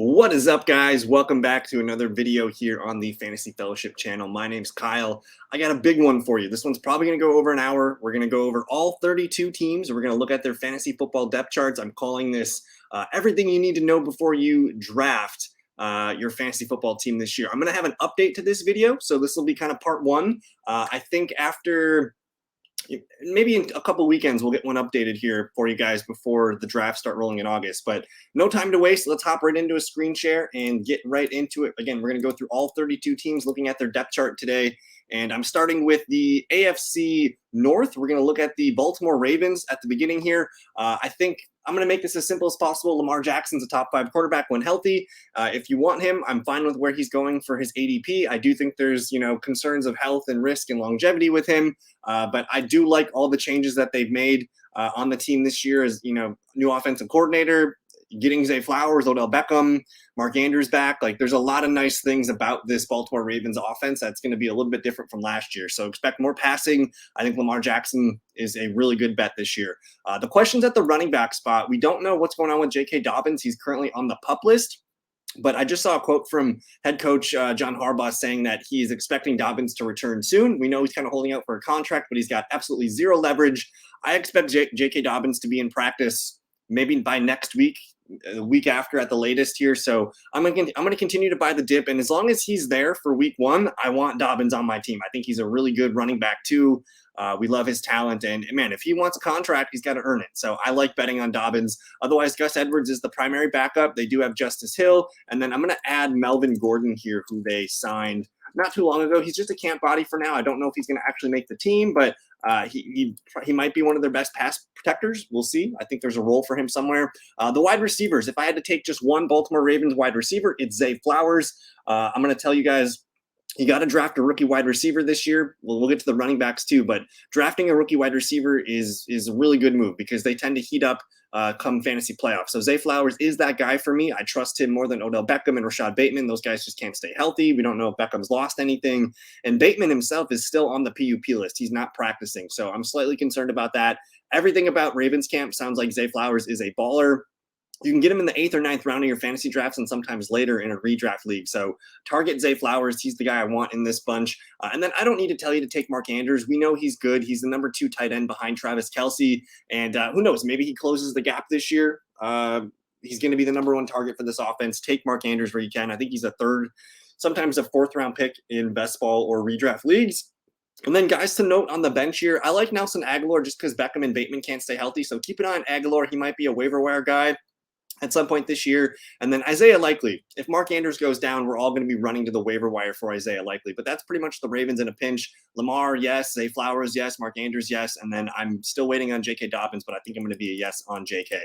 What is up, guys? Welcome back to another video here on the Fantasy Fellowship channel. My name's Kyle. I got a big one for you. This one's probably going to go over an hour. We're going to go over all 32 teams. We're going to look at their fantasy football depth charts. I'm calling this everything you need to know before you draft your fantasy football team this year. I'm going to have an update to this video, so this will be kind of part one. I think after maybe in a couple weekends we'll get one updated here for you guys before the draft start rolling in August. But no time to waste. Let's hop right into a screen share and get right into it. Again, we're going to go through all 32 teams looking at their depth chart today. And I'm starting with the AFC North. We're going to look at the Baltimore Ravens at the beginning here. I think I'm going to make this as simple as possible. Lamar Jackson's a top 5 quarterback when healthy. If you want him, I'm fine with where he's going for his ADP. I do think there's, concerns of health and risk and longevity with him. But I do like all the changes that they've made on the team this year as, new offensive coordinator, getting Zay Flowers, Odell Beckham, Mark Andrews back. Like, there's a lot of nice things about this Baltimore Ravens offense that's going to be a little bit different from last year. So expect more passing. I think Lamar Jackson is a really good bet this year. The questions at the running back spot, we don't know what's going on with J.K. Dobbins. He's currently on the PUP list. But I just saw a quote from head coach John Harbaugh saying that he's expecting Dobbins to return soon. We know he's kind of holding out for a contract, but he's got absolutely zero leverage. I expect J.K. Dobbins to be in practice maybe by next week, a week after at the latest here. So I'm going to continue to buy the dip. And as long as he's there for week 1, I want Dobbins on my team. I think he's a really good running back too. We love his talent. And man, if he wants a contract, he's got to earn it. So I like betting on Dobbins. Otherwise, Gus Edwards is the primary backup. They do have Justice Hill. And then I'm going to add Melvin Gordon here, who they signed not too long ago. He's just a camp body for now. I don't know if he's going to actually make the team, but he might be one of their best pass protectors. We'll see. I think there's a role for him somewhere. The wide receivers, if I had to take just one Baltimore Ravens wide receiver, it's Zay Flowers. I'm going to tell you guys, you got to draft a rookie wide receiver this year. We'll get to the running backs too, but drafting a rookie wide receiver is a really good move because they tend to heat up come fantasy playoffs. So Zay Flowers is that guy for me. I trust him more than Odell Beckham and Rashad Bateman. Those guys just can't stay healthy. We don't know if Beckham's lost anything. And Bateman himself is still on the PUP list. He's not practicing. So I'm slightly concerned about that. Everything about Ravens camp sounds like Zay Flowers is a baller. You can get him in the 8th or 9th round of your fantasy drafts and sometimes later in a redraft league. So target Zay Flowers. He's the guy I want in this bunch. And then I don't need to tell you to take Mark Andrews. We know he's good. He's the number 2 tight end behind Travis Kelce. And who knows, maybe he closes the gap this year. He's going to be the number 1 target for this offense. Take Mark Andrews where you can. I think he's a 3rd, sometimes a 4th round pick in best ball or redraft leagues. And then guys to note on the bench here, I like Nelson Aguilar just because Beckham and Bateman can't stay healthy. So keep an eye on Aguilar. He might be a waiver wire guy at some point this year. And then Isaiah Likely. If Mark Andrews goes down, we're all going to be running to the waiver wire for Isaiah Likely. But that's pretty much the Ravens in a pinch. Lamar, yes. Zay Flowers, yes. Mark Andrews, yes. And then I'm still waiting on J.K. Dobbins, but I think I'm going to be a yes on J.K.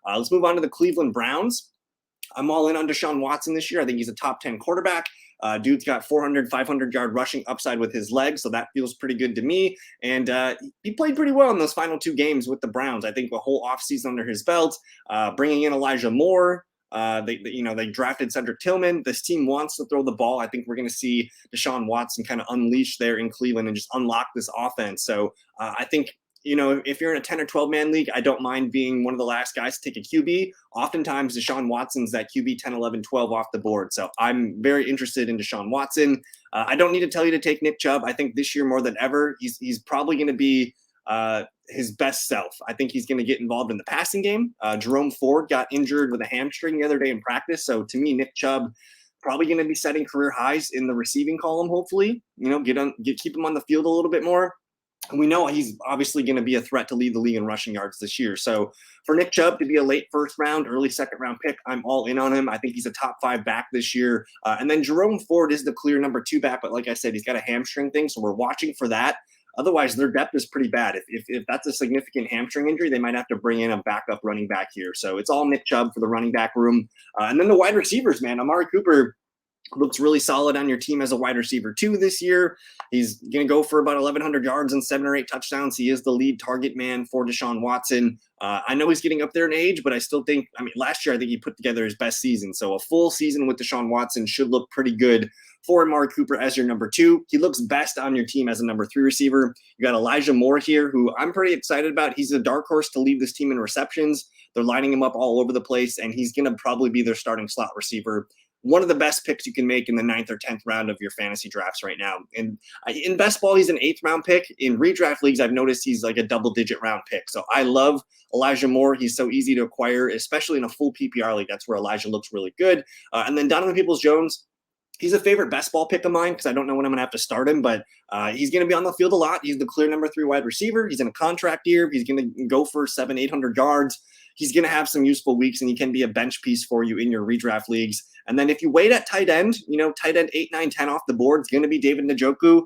Let's move on to the Cleveland Browns. I'm all in on Deshaun Watson this year. I think he's a top 10 quarterback. Dude's got 400, 500-yard rushing upside with his legs, so that feels pretty good to me. And he played pretty well in those final 2 games with the Browns. I think a whole offseason under his belt, bringing in Elijah Moore. They drafted Cedric Tillman. This team wants to throw the ball. I think we're going to see Deshaun Watson kind of unleash there in Cleveland and just unlock this offense. So I think, if you're in a 10 or 12 man league, I don't mind being one of the last guys to take a QB. Oftentimes, Deshaun Watson's that QB 10, 11, 12 off the board. So I'm very interested in Deshaun Watson. I don't need to tell you to take Nick Chubb. I think this year more than ever, he's probably going to be his best self. I think he's going to get involved in the passing game. Jerome Ford got injured with a hamstring the other day in practice. So to me, Nick Chubb probably going to be setting career highs in the receiving column, hopefully. Keep him on the field a little bit more. And we know he's obviously going to be a threat to lead the league in rushing yards this year. So for Nick Chubb to be a late 1st round, early 2nd round pick, I'm all in on him. I think he's a top 5 back this year. And then Jerome Ford is the clear number 2 back. But like I said, he's got a hamstring thing. So we're watching for that. Otherwise, their depth is pretty bad. If that's a significant hamstring injury, they might have to bring in a backup running back here. So it's all Nick Chubb for the running back room. And then the wide receivers, man. Amari Cooper, looks really solid on your team as a wide receiver 2 this year. He's going to go for about 1,100 yards and 7 or 8 touchdowns. He is the lead target man for Deshaun Watson. I know he's getting up there in age, but I still think, last year I think he put together his best season. So a full season with Deshaun Watson should look pretty good for Amari Cooper as your number 2. He looks best on your team as a number 3 receiver. You got Elijah Moore here, who I'm pretty excited about. He's a dark horse to lead this team in receptions. They're lining him up all over the place, and he's going to probably be their starting slot receiver. One of the best picks you can make in the 9th or 10th round of your fantasy drafts right now. And in best ball, he's an 8th round pick. In redraft leagues, I've noticed he's like a double-digit round pick. So I love Elijah Moore. He's so easy to acquire, especially in a full PPR league. That's where Elijah looks really good. And then Donovan Peoples-Jones, he's a favorite best ball pick of mine because I don't know when I'm going to have to start him, but he's going to be on the field a lot. He's the clear number 3 wide receiver. He's in a contract year. He's going to go for 700-800 yards. He's going to have some useful weeks, and he can be a bench piece for you in your redraft leagues. And then if you wait at tight end, tight end 8, 9, 10 off the board, it's going to be David Njoku.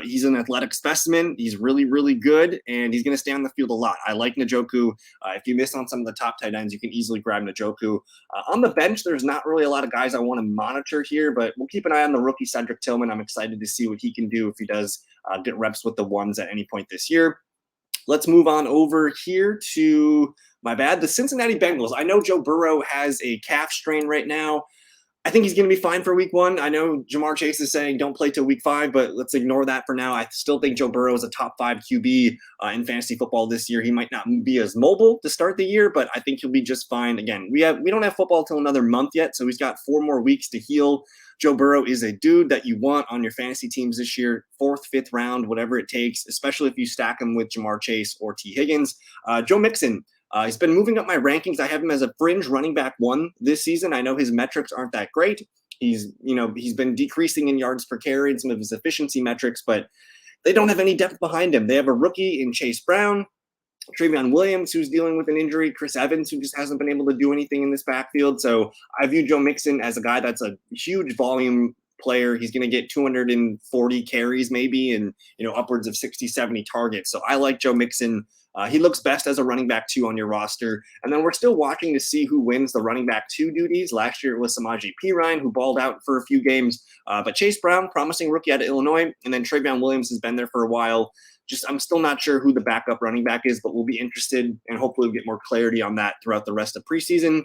He's an athletic specimen. He's really, really good, and he's going to stay on the field a lot. I like Njoku. If you miss on some of the top tight ends, you can easily grab Njoku. On the bench, there's not really a lot of guys I want to monitor here, but we'll keep an eye on the rookie Cedric Tillman. I'm excited to see what he can do if he does get reps with the ones at any point this year. Let's move on over here to, the Cincinnati Bengals. I know Joe Burrow has a calf strain right now. I think he's going to be fine for week 1. I know Jamar Chase is saying don't play till week 5, but let's ignore that for now. I still think Joe Burrow is a top 5 QB in fantasy football this year. He might not be as mobile to start the year, but I think he'll be just fine. Again, we don't have football till another month yet, so he's got 4 more weeks to heal. Joe Burrow is a dude that you want on your fantasy teams this year, 4th, 5th round, whatever it takes, especially if you stack him with Jamar Chase or T. Higgins. Joe Mixon. He's been moving up my rankings. I have him as a fringe running back 1 this season. I know his metrics aren't that great. He's been decreasing in yards per carry and some of his efficiency metrics, but they don't have any depth behind him. They have a rookie in Chase Brown, Travion Williams, who's dealing with an injury, Chris Evans, who just hasn't been able to do anything in this backfield. So I view Joe Mixon as a guy that's a huge volume player. He's going to get 240 carries maybe and, upwards of 60, 70 targets. So I like Joe Mixon. He looks best as a running back 2 on your roster. And then we're still watching to see who wins the running back 2 duties. Last year it was Samaje Perine, who balled out for a few games. But Chase Brown, promising rookie out of Illinois. And then Travion Williams has been there for a while. I'm still not sure who the backup running back is, but we'll be interested and hopefully we'll get more clarity on that throughout the rest of preseason.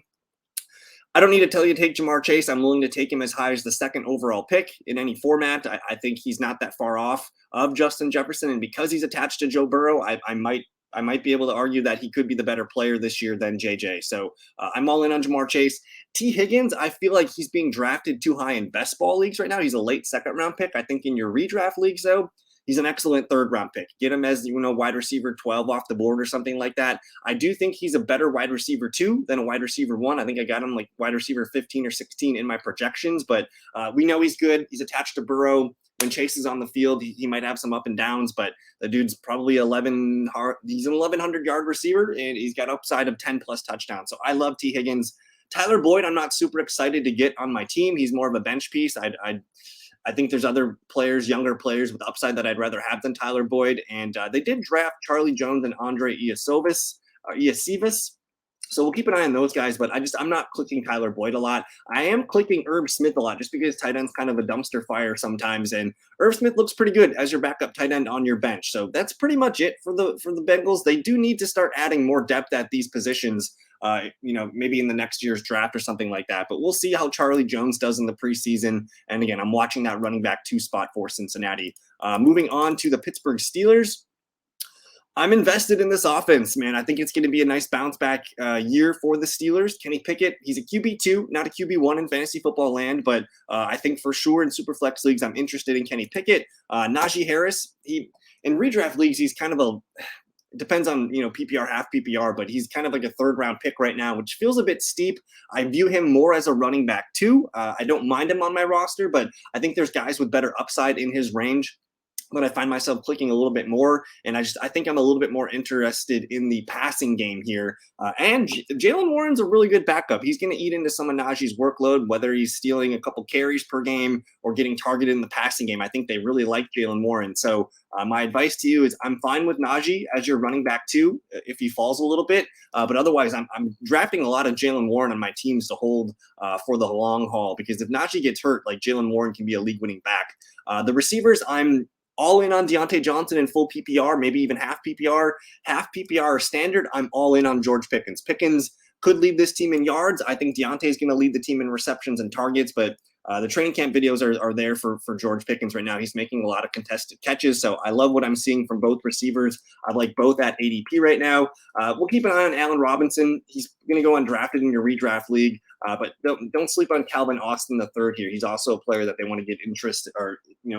I don't need to tell you to take Jamar Chase. I'm willing to take him as high as the 2nd overall pick in any format. I think he's not that far off of Justin Jefferson. And because he's attached to Joe Burrow, I might be able to argue that he could be the better player this year than JJ. So I'm all in on Jamar Chase. T. Higgins, I feel like he's being drafted too high in best ball leagues right now. He's a late 2nd round pick. I think in your redraft leagues, though, he's an excellent 3rd round pick. Get him as, wide receiver 12 off the board or something like that. I do think he's a better wide receiver 2 than a wide receiver 1. I think I got him like wide receiver 15 or 16 in my projections, but we know he's good. He's attached to Burrow. When Chase is on the field, he might have some up and downs, but the dude's probably he's an 1,100-yard receiver, and he's got upside of 10-plus touchdowns. So I love T. Higgins. Tyler Boyd, I'm not super excited to get on my team. He's more of a bench piece. I think there's other players, younger players with upside that I'd rather have than Tyler Boyd. And they did draft Charlie Jones and Andre Iosivas. So we'll keep an eye on those guys, but I'm not clicking Tyler Boyd a lot. I am clicking Irv Smith a lot just because tight end's kind of a dumpster fire sometimes. And Irv Smith looks pretty good as your backup tight end on your bench. So that's pretty much it for the Bengals. They do need to start adding more depth at these positions, maybe in the next year's draft or something like that. But we'll see how Charlie Jones does in the preseason. And again, I'm watching that running back 2 spot for Cincinnati. Moving on to the Pittsburgh Steelers. I'm invested in this offense, man. I think it's going to be a nice bounce back year for the Steelers. Kenny Pickett, he's a QB2, not a QB1 in fantasy football land, but I think for sure in Superflex leagues, I'm interested in Kenny Pickett. Najee Harris, in redraft leagues, he's kind of it depends on, PPR, half PPR, but he's kind of like a 3rd round pick right now, which feels a bit steep. I view him more as a running back 2. I don't mind him on my roster, but I think there's guys with better upside in his range. but I find myself clicking a little bit more, and I think I'm a little bit more interested in the passing game here. And Jalen Warren's a really good backup. He's going to eat into some of Najee's workload, whether he's stealing a couple carries per game or getting targeted in the passing game. I think they really like Jalen Warren. So my advice to you is I'm fine with Najee as your running back too, if he falls a little bit. But otherwise, I'm drafting a lot of Jalen Warren on my teams to hold for the long haul, because if Najee gets hurt, like Jalen Warren can be a league-winning back. The receivers, I'm all in on Deontay Johnson in full PPR, maybe even half PPR. Half PPR standard, I'm all in on George Pickens. Pickens could lead this team in yards. I think Deontay is going to lead the team in receptions and targets, but the training camp videos are there for George Pickens right now. He's making a lot of contested catches, so I love what I'm seeing from both receivers. I like both at ADP right now. We'll keep an eye on Allen Robinson. He's going to go undrafted in your redraft league, but don't sleep on Calvin Austin III here. He's also a player that they want to get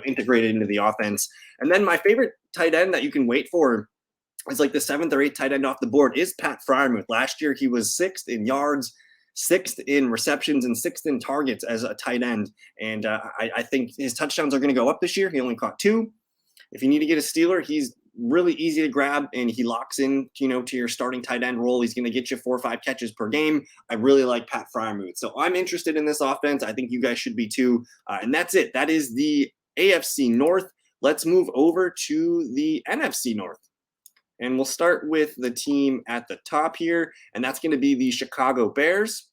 integrated into the offense. And then my favorite tight end that you can wait for is like the 7th or 8th tight end off the board is Pat Freiermuth. Last year, he was 6th in yards, 6th in receptions, and 6th in targets as a tight end. And I think his touchdowns are going to go up this year. He only caught 2. If you need to get a stealer, he's really easy to grab, and he locks in, to your starting tight end role. He's going to get you 4 or 5 catches per game. I really like Pat Freiermuth. So I'm interested in this offense. I think you guys should be too. And that's it. That is the AFC North. Let's move over to the NFC North. And we'll start with the team at the top here, and that's going to be the Chicago Bears.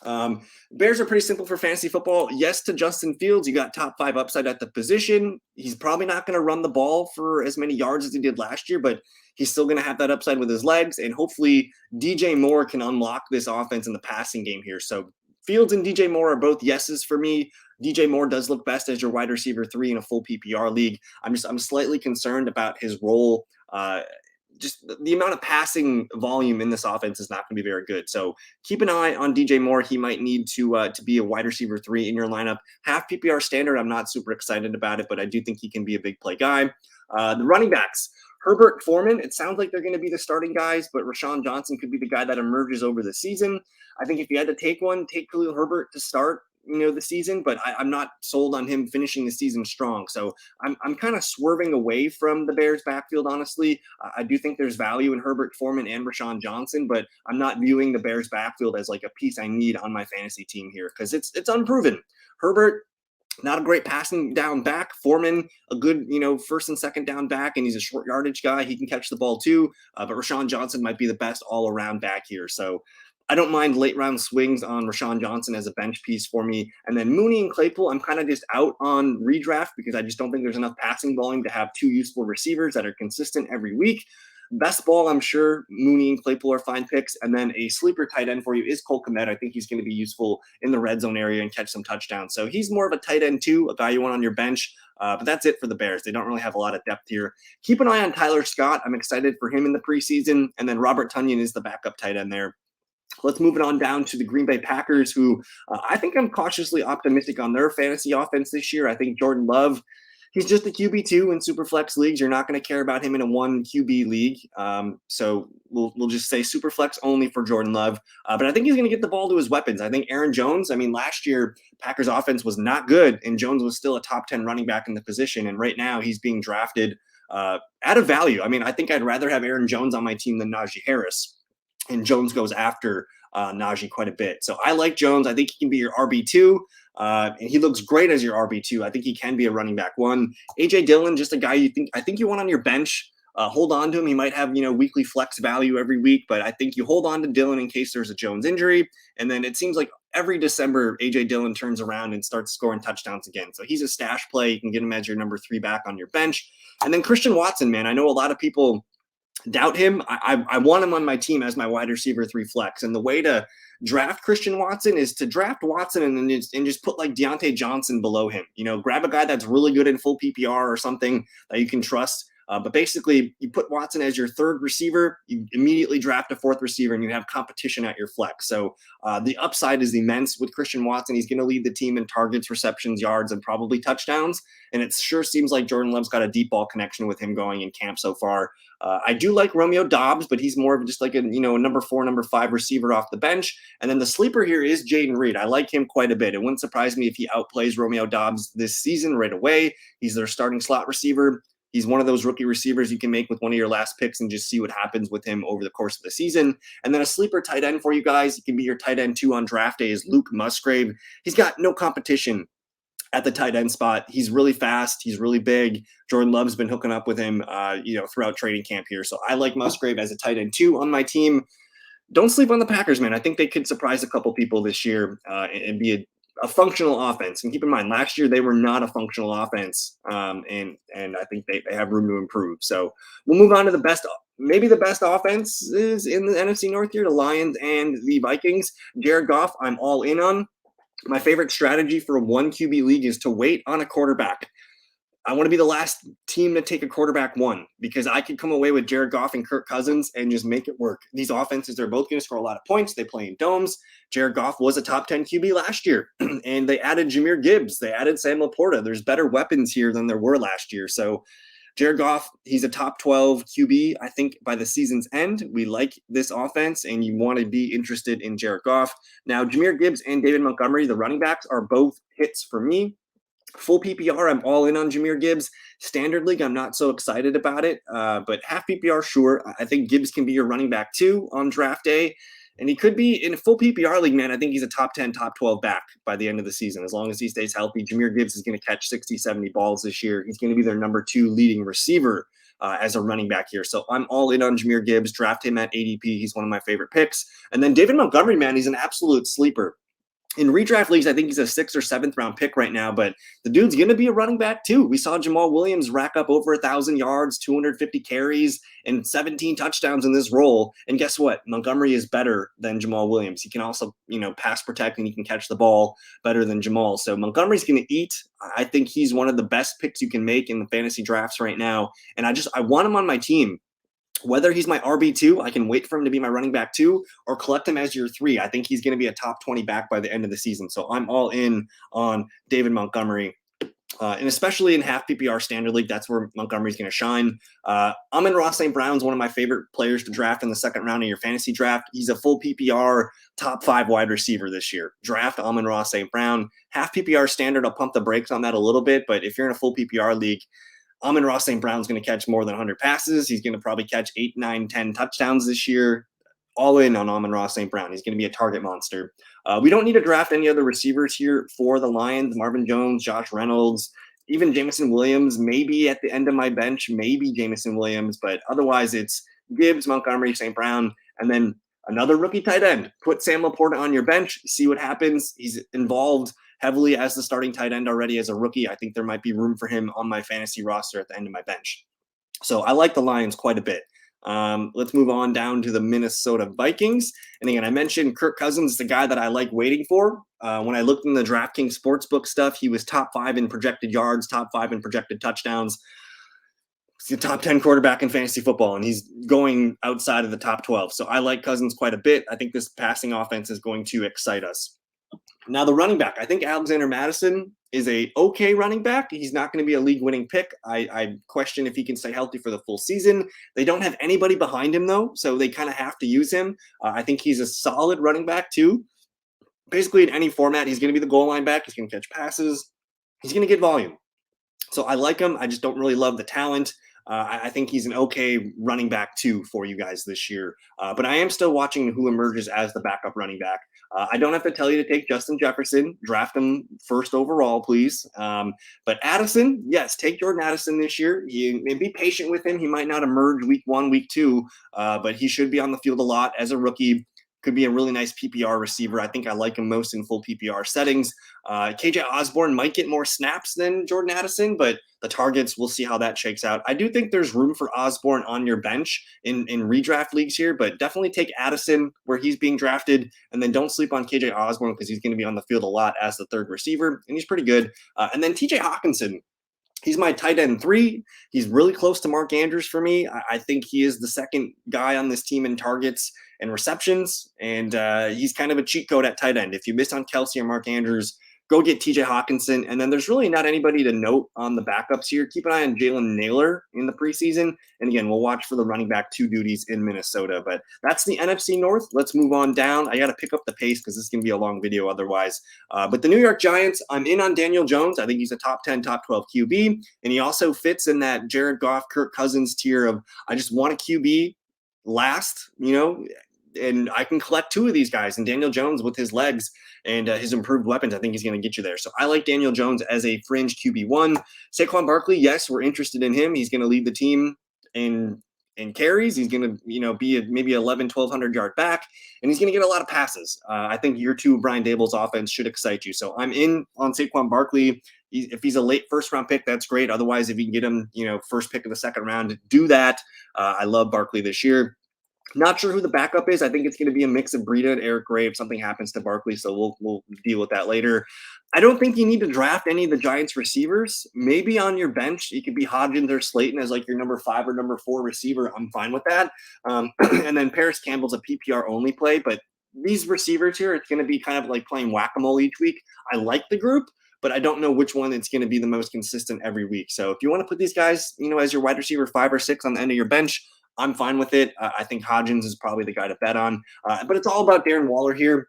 Bears are pretty simple for fantasy football. Yes to Justin Fields. You got top 5 upside at the position. He's probably not going to run the ball for as many yards as he did last year, but he's still going to have that upside with his legs, and hopefully DJ Moore can unlock this offense in the passing game here. So Fields and DJ Moore are both yeses for me. DJ Moore does look best as your wide receiver 3 in a full PPR league. I'm slightly concerned about his role. Just the amount of passing volume in this offense is not going to be very good. So keep an eye on DJ Moore. He might need to be a wide receiver 3 in your lineup. Half PPR standard, I'm not super excited about it, but I do think he can be a big play guy. The running backs, Herbert, Foreman, it sounds like they're going to be the starting guys, but Rashawn Johnson could be the guy that emerges over the season. I think if you had to take one, take Khalil Herbert to start the season, but I'm not sold on him finishing the season strong. So I'm kind of swerving away from the Bears backfield, honestly. I do think there's value in Herbert, Foreman, and Rashawn Johnson, but I'm not viewing the Bears backfield as like a piece I need on my fantasy team here, because it's unproven. Herbert, not a great passing down back. Foreman, a good, first and second down back, and he's a short yardage guy. He can catch the ball too, but Rashawn Johnson might be the best all-around back here. So I don't mind late round swings on Rashawn Johnson as a bench piece for me. And then Mooney and Claypool, I'm kind of just out on redraft because I just don't think there's enough passing volume to have 2 useful receivers that are consistent every week. Best ball, I'm sure Mooney and Claypool are fine picks. And then a sleeper tight end for you is Cole Kmet. I think he's going to be useful in the red zone area and catch some touchdowns. So he's more of a tight end too, a guy you want on your bench. But that's it for the Bears. They don't really have a lot of depth here. Keep an eye on Tyler Scott. I'm excited for him in the preseason. And then Robert Tonyan is the backup tight end there. Let's move it on down to the Green Bay Packers, who I think I'm cautiously optimistic on their fantasy offense this year. I think Jordan Love, he's just a QB2 in Superflex leagues. You're not going to care about him in a 1 QB league. So we'll just say Superflex only for Jordan Love. But I think he's going to get the ball to his weapons. I think Aaron Jones, last year Packers offense was not good, and Jones was still a top 10 running back in the position. And right now he's being drafted at a value. I think I'd rather have Aaron Jones on my team than Najee Harris. And Jones goes after Najee quite a bit. So I like Jones. I think he can be your RB2. And he looks great as your RB2. I think he can be a running back 1. A.J. Dillon, just a guy I think you want on your bench. Hold on to him. He might have, weekly flex value every week, but I think you hold on to Dillon in case there's a Jones injury. And then it seems like every December, A.J. Dillon turns around and starts scoring touchdowns again. So he's a stash play. You can get him as your number 3 back on your bench. And then Christian Watson, man, I know a lot of people doubt him. I want him on my team as my wide receiver 3 flex. And the way to draft Christian Watson is to draft Watson and just put like Deontay Johnson below him. Grab a guy that's really good in full PPR or something that you can trust. But basically, you put Watson as your 3rd receiver, you immediately draft a 4th receiver, and you have competition at your flex. So the upside is immense with Christian Watson. He's going to lead the team in targets, receptions, yards, and probably touchdowns. And it sure seems like Jordan Love's got a deep ball connection with him going in camp so far. I do like Romeo Doubs, but he's more of just like a number 4, number 5 receiver off the bench. And then the sleeper here is Jaden Reed. I like him quite a bit. It wouldn't surprise me if he outplays Romeo Doubs this season right away. He's their starting slot receiver. He's one of those rookie receivers you can make with one of your last picks and just see what happens with him over the course of the season. And then a sleeper tight end for you guys, it can be your tight end 2 on draft day, is Luke Musgrave. He's got no competition at the tight end spot. He's really fast. He's really big. Jordan Love's been hooking up with him, throughout training camp here. So I like Musgrave as a tight end 2 on my team. Don't sleep on the Packers, man. I think they could surprise a couple people this year and be a functional offense. And keep in mind, last year they were not a functional offense, and I think they have room to improve. So we'll move on to maybe the best offense is in the NFC North here, the Lions and the Vikings. Jared Goff, I'm all in on. My favorite strategy for a 1 QB league is to wait on a quarterback. I want to be the last team to take a quarterback 1 because I could come away with Jared Goff and Kirk Cousins and just make it work. These offenses, they're both going to score a lot of points. They play in domes. Jared Goff was a top 10 QB last year, and they added Jahmyr Gibbs. They added Sam Laporta. There's better weapons here than there were last year. So Jared Goff, he's a top 12 QB, I think, by the season's end. We like this offense, and you want to be interested in Jared Goff. Now, Jahmyr Gibbs and David Montgomery, the running backs, are both hits for me. Full PPR, I'm all in on Jahmyr Gibbs. Standard league, I'm not so excited about it, but half PPR, sure. I think Gibbs can be your running back 2 on draft day, and he could be in a full PPR league, man. I think he's a top 10, top 12 back by the end of the season, as long as he stays healthy. Jahmyr Gibbs is going to catch 60, 70 balls this year. He's going to be their number 2 leading receiver as a running back here. So I'm all in on Jahmyr Gibbs. Draft him at ADP. He's one of my favorite picks. And then David Montgomery, man, he's an absolute sleeper. In redraft leagues, I think he's a 6th or 7th round pick right now, but the dude's going to be a running back too. We saw Jamal Williams rack up over 1,000 yards, 250 carries, and 17 touchdowns in this role. And guess what? Montgomery is better than Jamal Williams. He can also, pass protect, and he can catch the ball better than Jamal. So Montgomery's going to eat. I think he's one of the best picks you can make in the fantasy drafts right now. And I want him on my team. Whether he's my RB2, I can wait for him to be my running back 2, or collect him as your 3. I think he's going to be a top 20 back by the end of the season. So I'm all in on David Montgomery. And especially in half PPR standard league, that's where Montgomery's going to shine. Amon-Ra St. Brown's one of my favorite players to draft in the second round of your fantasy draft. He's a full PPR top 5 wide receiver this year. Draft Amon-Ra St. Brown. Half PPR standard, I'll pump the brakes on that a little bit, but if you're in a full PPR league, Amon-Ra St. Brown's going to catch more than 100 passes. He's going to probably catch 8, 9, 10 touchdowns this year. All in on Amon-Ra St. Brown. He's going to be a target monster. We don't need to draft any other receivers here for the Lions. Marvin Jones, Josh Reynolds, even Jameson Williams, maybe at the end of my bench, maybe Jameson Williams, but otherwise it's Gibbs, Montgomery, St. Brown, and then another rookie tight end. Put Sam Laporta on your bench, see what happens. He's involved heavily as the starting tight end already as a rookie. I think there might be room for him on my fantasy roster at the end of my bench. So I like the Lions quite a bit. Let's move on down to the Minnesota Vikings. And again, I mentioned Kirk Cousins is the guy that I like waiting for. When I looked in the DraftKings Sportsbook stuff, he was top 5 in projected yards, top 5 in projected touchdowns. He's a top 10 quarterback in fantasy football, and he's going outside of the top 12. So I like Cousins quite a bit. I think this passing offense is going to excite us. Now, the running back, I think Alexander Mattison is a okay running back. He's not going to be a league-winning pick. I question if he can stay healthy for the full season. They don't have anybody behind him, though, so they kind of have to use him. I think he's a solid running back, too. Basically, in any format, he's going to be the goal line back. He's going to catch passes. He's going to get volume. So I like him. I just don't really love the talent. I think he's an okay running back, too, for you guys this year. But I am still watching who emerges as the backup running back. I don't have to tell you to take Justin Jefferson. Draft him first overall, please. But Addison, yes, take Jordan Addison this year. Be patient with him. He might not emerge week 1, week 2, but he should be on the field a lot as a rookie. Could be a really nice PPR receiver. I think I like him most in full PPR settings. KJ Osborne might get more snaps than Jordan Addison, but the targets, we'll see how that shakes out. I do think there's room for Osborne on your bench in redraft leagues here, but definitely take Addison where he's being drafted, and then don't sleep on KJ Osborne because he's going to be on the field a lot as the third receiver, and he's pretty good. And then TJ Hawkinson. He's my tight end 3. He's really close to Mark Andrews for me. I think he is the second guy on this team in targets and receptions, and he's kind of a cheat code at tight end. If you miss on Kelsey or Mark Andrews, go get TJ Hawkinson. And then there's really not anybody to note on the backups here. Keep an eye on Jalen Naylor in the preseason. And again, we'll watch for the running back 2 duties in Minnesota. But that's the NFC North. Let's move on down. I got to pick up the pace because this is going to be a long video otherwise. But the New York Giants, I'm in on Daniel Jones. I think he's a top 10, top 12 QB. And he also fits in that Jared Goff, Kirk Cousins tier of I just want a QB last, and I can collect 2 of these guys. And Daniel Jones with his legs and his improved weapons, I think he's going to get you there. So I like Daniel Jones as a fringe QB1. Saquon Barkley, yes, we're interested in him. He's going to lead the team in carries. He's going to, be maybe 1,100 yard back, and he's going to get a lot of passes. I think year 2 of Brian Daboll's offense should excite you. So I'm in on Saquon Barkley. If he's a late first-round pick, that's great. Otherwise, if you can get him, first pick of the second round, do that. I love Barkley this year. Not sure who the backup is. I think it's going to be a mix of Breida and Eric Gray if something happens to Barkley, so we'll deal with that later. I don't think you need to draft any of the Giants receivers. Maybe on your bench, it could be Hodgins or Slayton as like your number 5 or number 4 receiver. I'm fine with that. And then Paris Campbell's a PPR only play, but these receivers here, it's going to be kind of like playing whack-a-mole each week. I like the group, but I don't know which one it's going to be the most consistent every week. So if you want to put these guys, as your wide receiver 5 or 6 on the end of your bench, I'm fine with it. I think Hodgins is probably the guy to bet on. But it's all about Darren Waller here.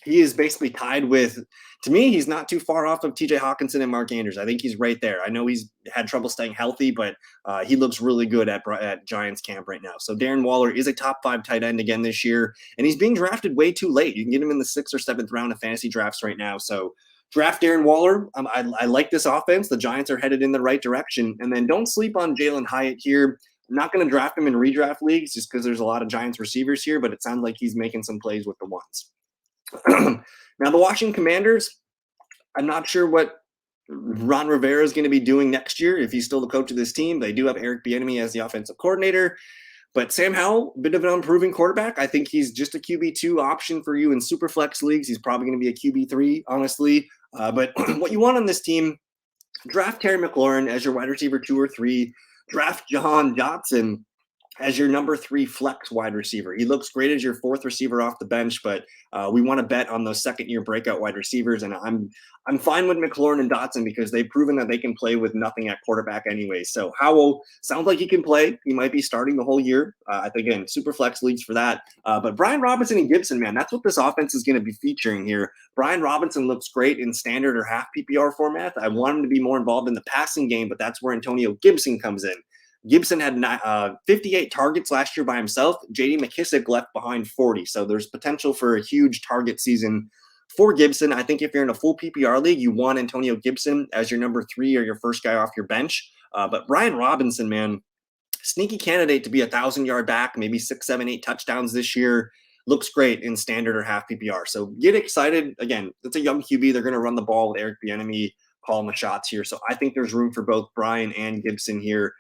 He is basically tied with, to me, he's not too far off of TJ Hawkinson and Mark Andrews. I think he's right there. I know he's had trouble staying healthy, but he looks really good at Giants camp right now. So Darren Waller is a top 5 tight end again this year, and he's being drafted way too late. You can get him in the 6th or 7th round of fantasy drafts right now. So draft Darren Waller. I like this offense. The Giants are headed in the right direction. And then don't sleep on Jalen Hyatt here. I'm not going to draft him in redraft leagues just because there's a lot of Giants receivers here, but it sounds like he's making some plays with the ones. Now, the Washington Commanders, I'm not sure what Ron Rivera is going to be doing next year if he's still the coach of this team. They do have Eric Bieniemy as the offensive coordinator. But Sam Howell, a bit of an improving quarterback. I think he's just a QB2 option for you in super flex leagues. He's probably going to be a QB3, honestly. But what you want on this team, draft Terry McLaurin as your wide receiver 2 or 3. Draft Jahan Dotson as your number 3 flex wide receiver. He looks great as your 4th receiver off the bench, but we want to bet on those second-year breakout wide receivers. And I'm fine with McLaurin and Dotson because they've proven that they can play with nothing at quarterback anyway. So Howell sounds like he can play. He might be starting the whole year. I think, again, super flex leagues for that. But Brian Robinson and Gibson, man, that's what this offense is going to be featuring here. Brian Robinson looks great in standard or half PPR format. I want him to be more involved in the passing game, but that's where Antonio Gibson comes in. Gibson had 58 targets last year by himself. J.D. McKissick left behind 40. So there's potential for a huge target season for Gibson. I think if you're in a full PPR league, you want Antonio Gibson as your number 3 or your first guy off your bench. But Brian Robinson, man, sneaky candidate to be 1,000-yard back, maybe 6, 7, 8 touchdowns this year. Looks great in standard or half PPR. So get excited. Again, it's a young QB. They're going to run the ball with Eric Bieniemy calling the shots here. So I think there's room for both Brian and Gibson here.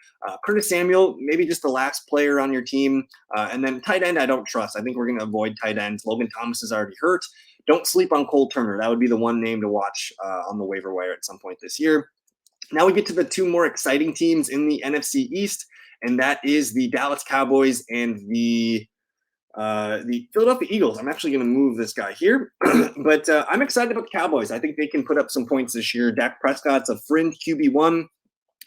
Curtis Samuel, maybe just the last player on your team. And then tight end, I don't trust. I think we're going to avoid tight ends. Logan Thomas is already hurt. Don't sleep on Cole Turner. That would be the one name to watch on the waiver wire at some point this year. Now we get to the 2 more exciting teams in the NFC East, and that is the Dallas Cowboys and the Philadelphia Eagles. I'm actually going to move this guy here, but I'm excited about the Cowboys. I think they can put up some points this year. Dak Prescott's a fringe QB1.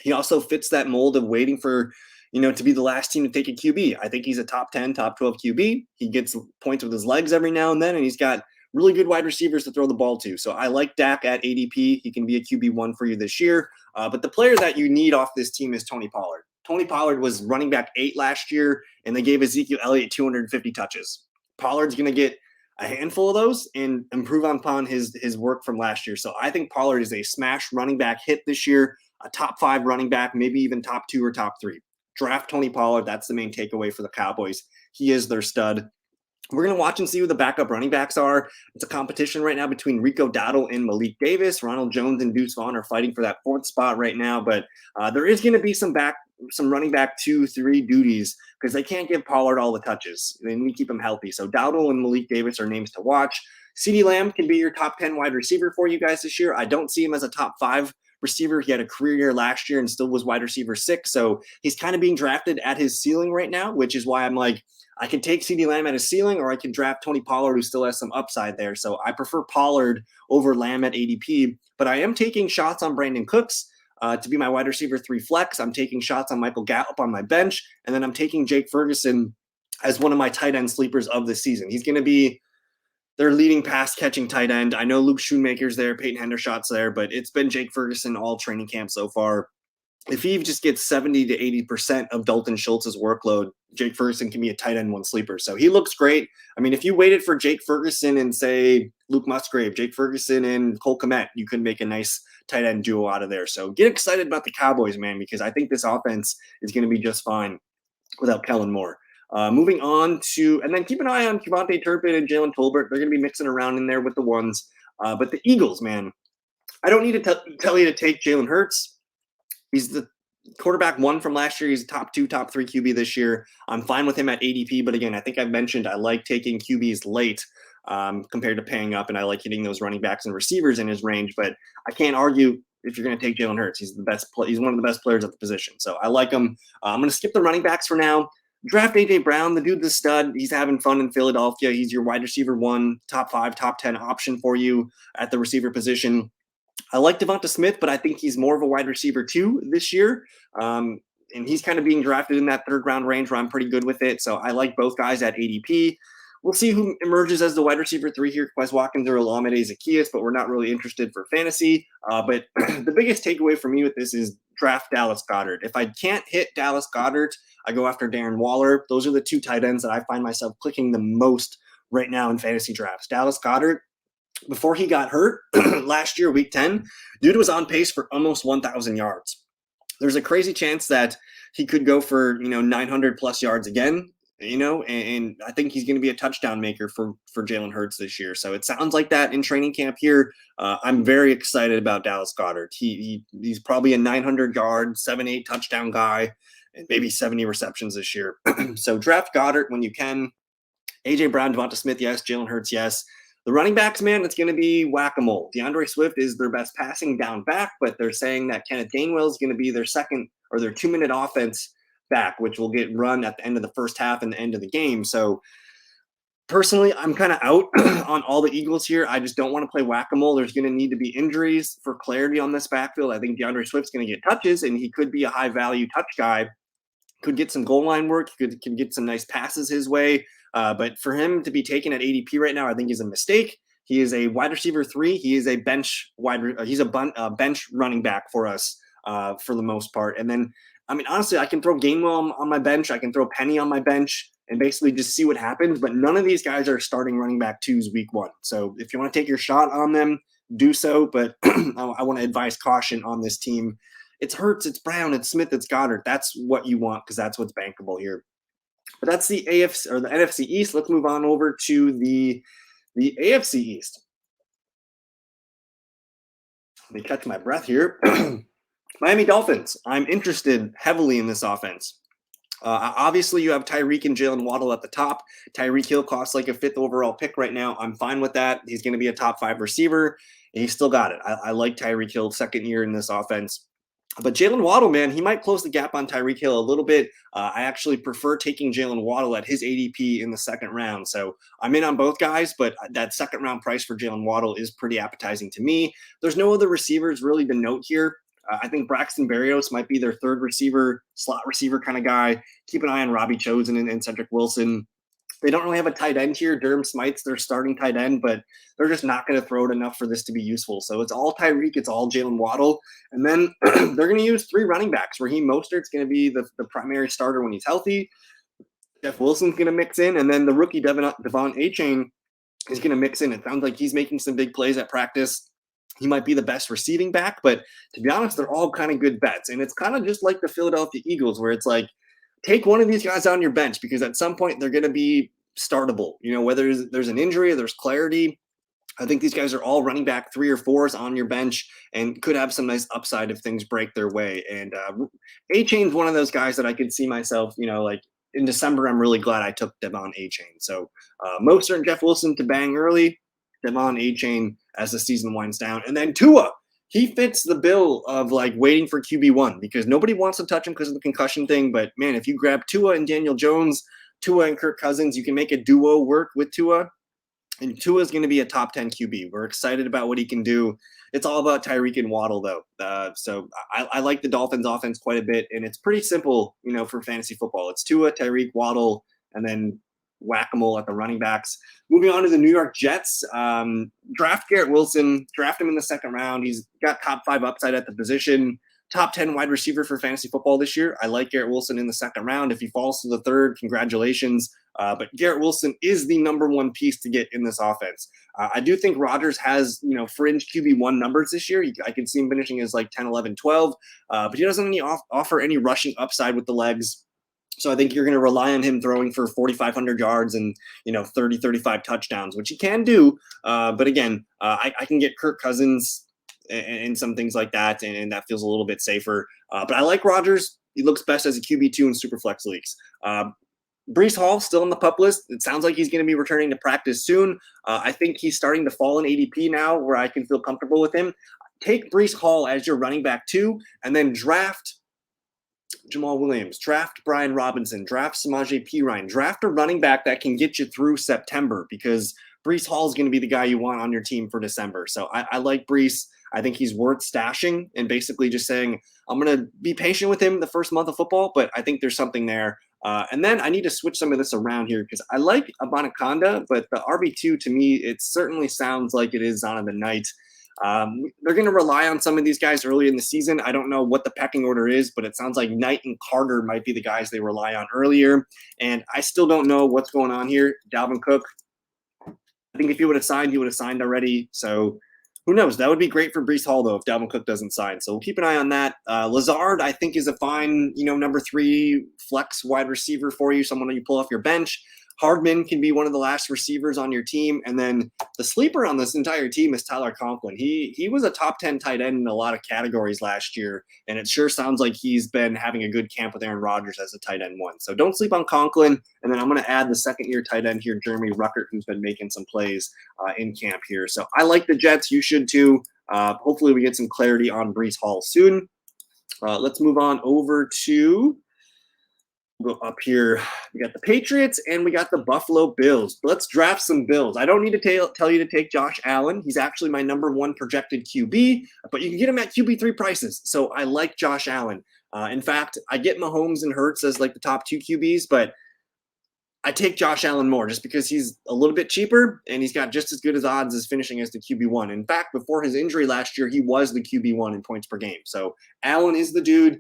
He also fits that mold of waiting for, to be the last team to take a QB. I think he's a top 10, top 12 QB. He gets points with his legs every now and then, and he's got really good wide receivers to throw the ball to. So I like Dak at ADP. He can be a QB1 for you this year. But the player that you need off this team is Tony Pollard. Tony Pollard was running back 8 last year, and they gave Ezekiel Elliott 250 touches. Pollard's going to get a handful of those and improve upon his work from last year. So I think Pollard is a smash running back hit this year, a top 5 running back, maybe even top 2 or top 3. Draft Tony Pollard. That's the main takeaway for the Cowboys. He is their stud. We're going to watch and see who the backup running backs are. It's a competition right now between Rico Dowdle and Malik Davis. Ronald Jones and Deuce Vaughn are fighting for that 4th spot right now, but there is going to be some running back 2, 3 duties because they can't give Pollard all the touches. They need to keep him healthy. So Dowdle and Malik Davis are names to watch. CeeDee Lamb can be your top 10 wide receiver for you guys this year. I don't see him as a top 5 receiver. He had a career year last year and still was wide receiver 6. So he's kind of being drafted at his ceiling right now, which is why I'm like, I can take CeeDee Lamb at his ceiling, or I can draft Tony Pollard, who still has some upside there. So I prefer Pollard over Lamb at ADP, but I am taking shots on Brandon Cooks to be my wide receiver 3 flex. I'm taking shots on Michael Gallup on my bench, and then I'm taking Jake Ferguson as one of my tight end sleepers of the season. He's going to be their leading pass catching tight end. I know Luke Schoonmaker's there, Peyton Hendershot's there, but it's been Jake Ferguson all training camp so far. If he just gets 70 to 80% of Dalton Schultz's workload, Jake Ferguson can be a tight end 1 sleeper. So he looks great. I mean, if you waited for Jake Ferguson and say Luke Musgrave, Jake Ferguson and Cole Kmet, you could make a nice tight end duo out of there. So get excited about the Cowboys, man, because I think this offense is going to be just fine without Kellen Moore. Moving on to, and then keep an eye on Kevontae Turpin and Jalen Tolbert. They're going to be mixing around in there with the ones. But the Eagles, man, I don't need to tell you to take Jalen Hurts. He's the quarterback 1 from last year. He's a top 2, top 3 QB this year. I'm fine with him at ADP, but again, I think I've mentioned I like taking QBs late compared to paying up, and I like hitting those running backs and receivers in his range. But I can't argue if you're going to take Jalen Hurts. He's the best. He's one of the best players at the position, so I like him. I'm going to skip the running backs for now. Draft A.J. Brown. The dude's a stud. He's having fun in Philadelphia. He's your wide receiver 1, top 5, top 10 option for you at the receiver position. I like Devonta Smith, but I think he's more of a wide receiver 2 this year. And he's kind of being drafted in that 3rd round range where I'm pretty good with it. So I like both guys at ADP. We'll see who emerges as the wide receiver 3 here, Quez Watkins or Olamide Zaccheaus, but we're not really interested for fantasy. But the biggest takeaway for me with this is draft Dallas Goedert. If I can't hit Dallas Goedert, I go after Darren Waller. Those are the 2 tight ends that I find myself clicking the most right now in fantasy drafts. Dallas Goedert, before he got hurt last year, week 10, dude was on pace for almost 1,000 yards. There's a crazy chance that he could go for, 900 plus yards again, and I think he's going to be a touchdown maker for Jalen Hurts this year. So it sounds like that in training camp here. I'm very excited about Dallas Goedert. He's probably a 900-yard, 7-8 touchdown guy, and maybe 70 receptions this year. So draft Goedert when you can. A.J. Brown, Devonta Smith, yes. Jalen Hurts, yes. The running backs, man, it's going to be whack-a-mole. DeAndre Swift is their best passing down back, but they're saying that Kenneth Gainwell is going to be their second or their 2-minute offense back, which will get run at the end of the first half and the end of the game. So personally, I'm kind of out on all the Eagles here. I just don't want to play whack-a-mole. There's going to need to be injuries for clarity on this backfield. I think DeAndre Swift's going to get touches, and he could be a high-value touch guy. Could get some goal line work. Can get some nice passes his way. But for him to be taken at ADP right now, I think is a mistake. He is a wide receiver 3. He is a bench he's a bench running back for us for the most part. And then, I mean, honestly, I can throw Gainwell on my bench. I can throw Penny on my bench and basically just see what happens. But none of these guys are starting running back 2s week 1. So if you want to take your shot on them, do so. But I want to advise caution on this team. It's Hurts, it's Brown, it's Smith, it's Goddard. That's what you want because that's what's bankable here. But that's the AFC or the NFC East. Let's move on over to the AFC East. Let me catch my breath here. Miami Dolphins. I'm interested heavily in this offense. Obviously, you have Tyreek and Jalen Waddle at the top. Tyreek Hill costs like a 5th overall pick right now. I'm fine with that. He's going to be a top 5 receiver, and he's still got it. I like Tyreek Hill, 2nd year in this offense. But Jalen Waddle, man, he might close the gap on Tyreek Hill a little bit. I actually prefer taking Jalen Waddle at his ADP in the 2nd round. So I'm in on both guys, but that 2nd round price for Jalen Waddle is pretty appetizing to me. There's no other receivers really to note here. I think Braxton Berrios might be their 3rd receiver, slot receiver kind of guy. Keep an eye on Robbie Chosen and Cedric Wilson. They don't really have a tight end here. Durham Smythe's their starting tight end, but they're just not going to throw it enough for this to be useful. So it's all Tyreek, it's all Jalen Waddle. And then they're going to use 3 running backs. Raheem Mostert's going to be the primary starter when he's healthy. Jeff Wilson's going to mix in, and then the rookie Devon Achane is going to mix in. It sounds like he's making some big plays at practice. He might be the best receiving back, but to be honest, they're all kind of good bets. And it's kind of just like the Philadelphia Eagles, where it's like, take one of these guys on your bench because at some point they're going to be startable. Whether there's an injury or there's clarity, I think these guys are all running back 3 or 4s on your bench and could have some nice upside if things break their way. And Achane's one of those guys that I could see myself, like in December, I'm really glad I took Devon Achane. So Mostert and Jeff Wilson to bang early, Devon Achane as the season winds down. And then Tua, he fits the bill of like waiting for QB1 because nobody wants to touch him because of the concussion thing. But man, if you grab Tua and Daniel Jones, Tua and Kirk Cousins, you can make a duo work with Tua. And Tua is going to be a top 10 QB. We're excited about what he can do. It's all about Tyreek and Waddle, though. So I like the Dolphins' offense quite a bit, and it's pretty simple, for fantasy football. It's Tua, Tyreek, Waddle, and then whack-a-mole at the running backs. Moving on to the New York Jets, draft Garrett Wilson, draft him in the second round. He's got top 5 upside at the position. Top 10 wide receiver for fantasy football this year. I like Garrett Wilson in the second round. If he falls to the third, congratulations. But Garrett Wilson is the number one piece to get in this offense. I do think Rodgers has, fringe QB1 numbers this year. I can see him finishing as like 10, 11, 12. But he doesn't offer any rushing upside with the legs. So I think you're going to rely on him throwing for 4,500 yards and, 30, 35 touchdowns, which he can do. But again, I can get Kirk Cousins and some things like that, and that feels a little bit safer. But I like Rodgers. He looks best as a QB2 in Superflex leagues. Breece Hall still on the PUP list. It sounds like he's going to be returning to practice soon. I think he's starting to fall in ADP now where I can feel comfortable with him. Take Breece Hall as your running back 2, and then draft Jamal Williams, draft Brian Robinson, draft Samaje Perine, draft a running back that can get you through September, because Breece Hall is going to be the guy you want on your team for December. So I like Breece. I think he's worth stashing and basically just saying, I'm going to be patient with him the first month of football, but I think there's something there. And then I need to switch some of this around here because I like Abanaconda, but the RB2 to me, it certainly sounds like it is Zonovan Knight. They're going to rely on some of these guys early in the season. I don't know what the pecking order is, but it sounds like Knight and Carter might be the guys they rely on earlier. And I still don't know what's going on here. Dalvin Cook, I think if he would have signed, he would have signed already. So who knows? That would be great for Breece Hall, though, if Dalvin Cook doesn't sign. So we'll keep an eye on that. Lazard, I think, is a fine, number 3 flex wide receiver for you, someone you pull off your bench. Hardman can be one of the last receivers on your team. And then the sleeper on this entire team is Tyler Conklin. He was a top 10 tight end in a lot of categories last year, and it sure sounds like he's been having a good camp with Aaron Rodgers as a tight end 1. So don't sleep on Conklin. And then I'm going to add the second-year tight end here, Jeremy Ruckert, who's been making some plays in camp here. So I like the Jets. You should too. Hopefully we get some clarity on Breece Hall soon. Let's move on over to go up here. We got the Patriots and we got the Buffalo Bills. Let's draft some Bills. I don't need to tell you to take Josh Allen. He's actually my number 1 projected QB, but you can get him at QB3 prices. So I like Josh Allen. In fact, I get Mahomes and Hurts as like the top 2 QBs, but I take Josh Allen more just because he's a little bit cheaper and he's got just as good as odds as finishing as the QB1. In fact, before his injury last year, he was the QB1 in points per game. So Allen is the dude.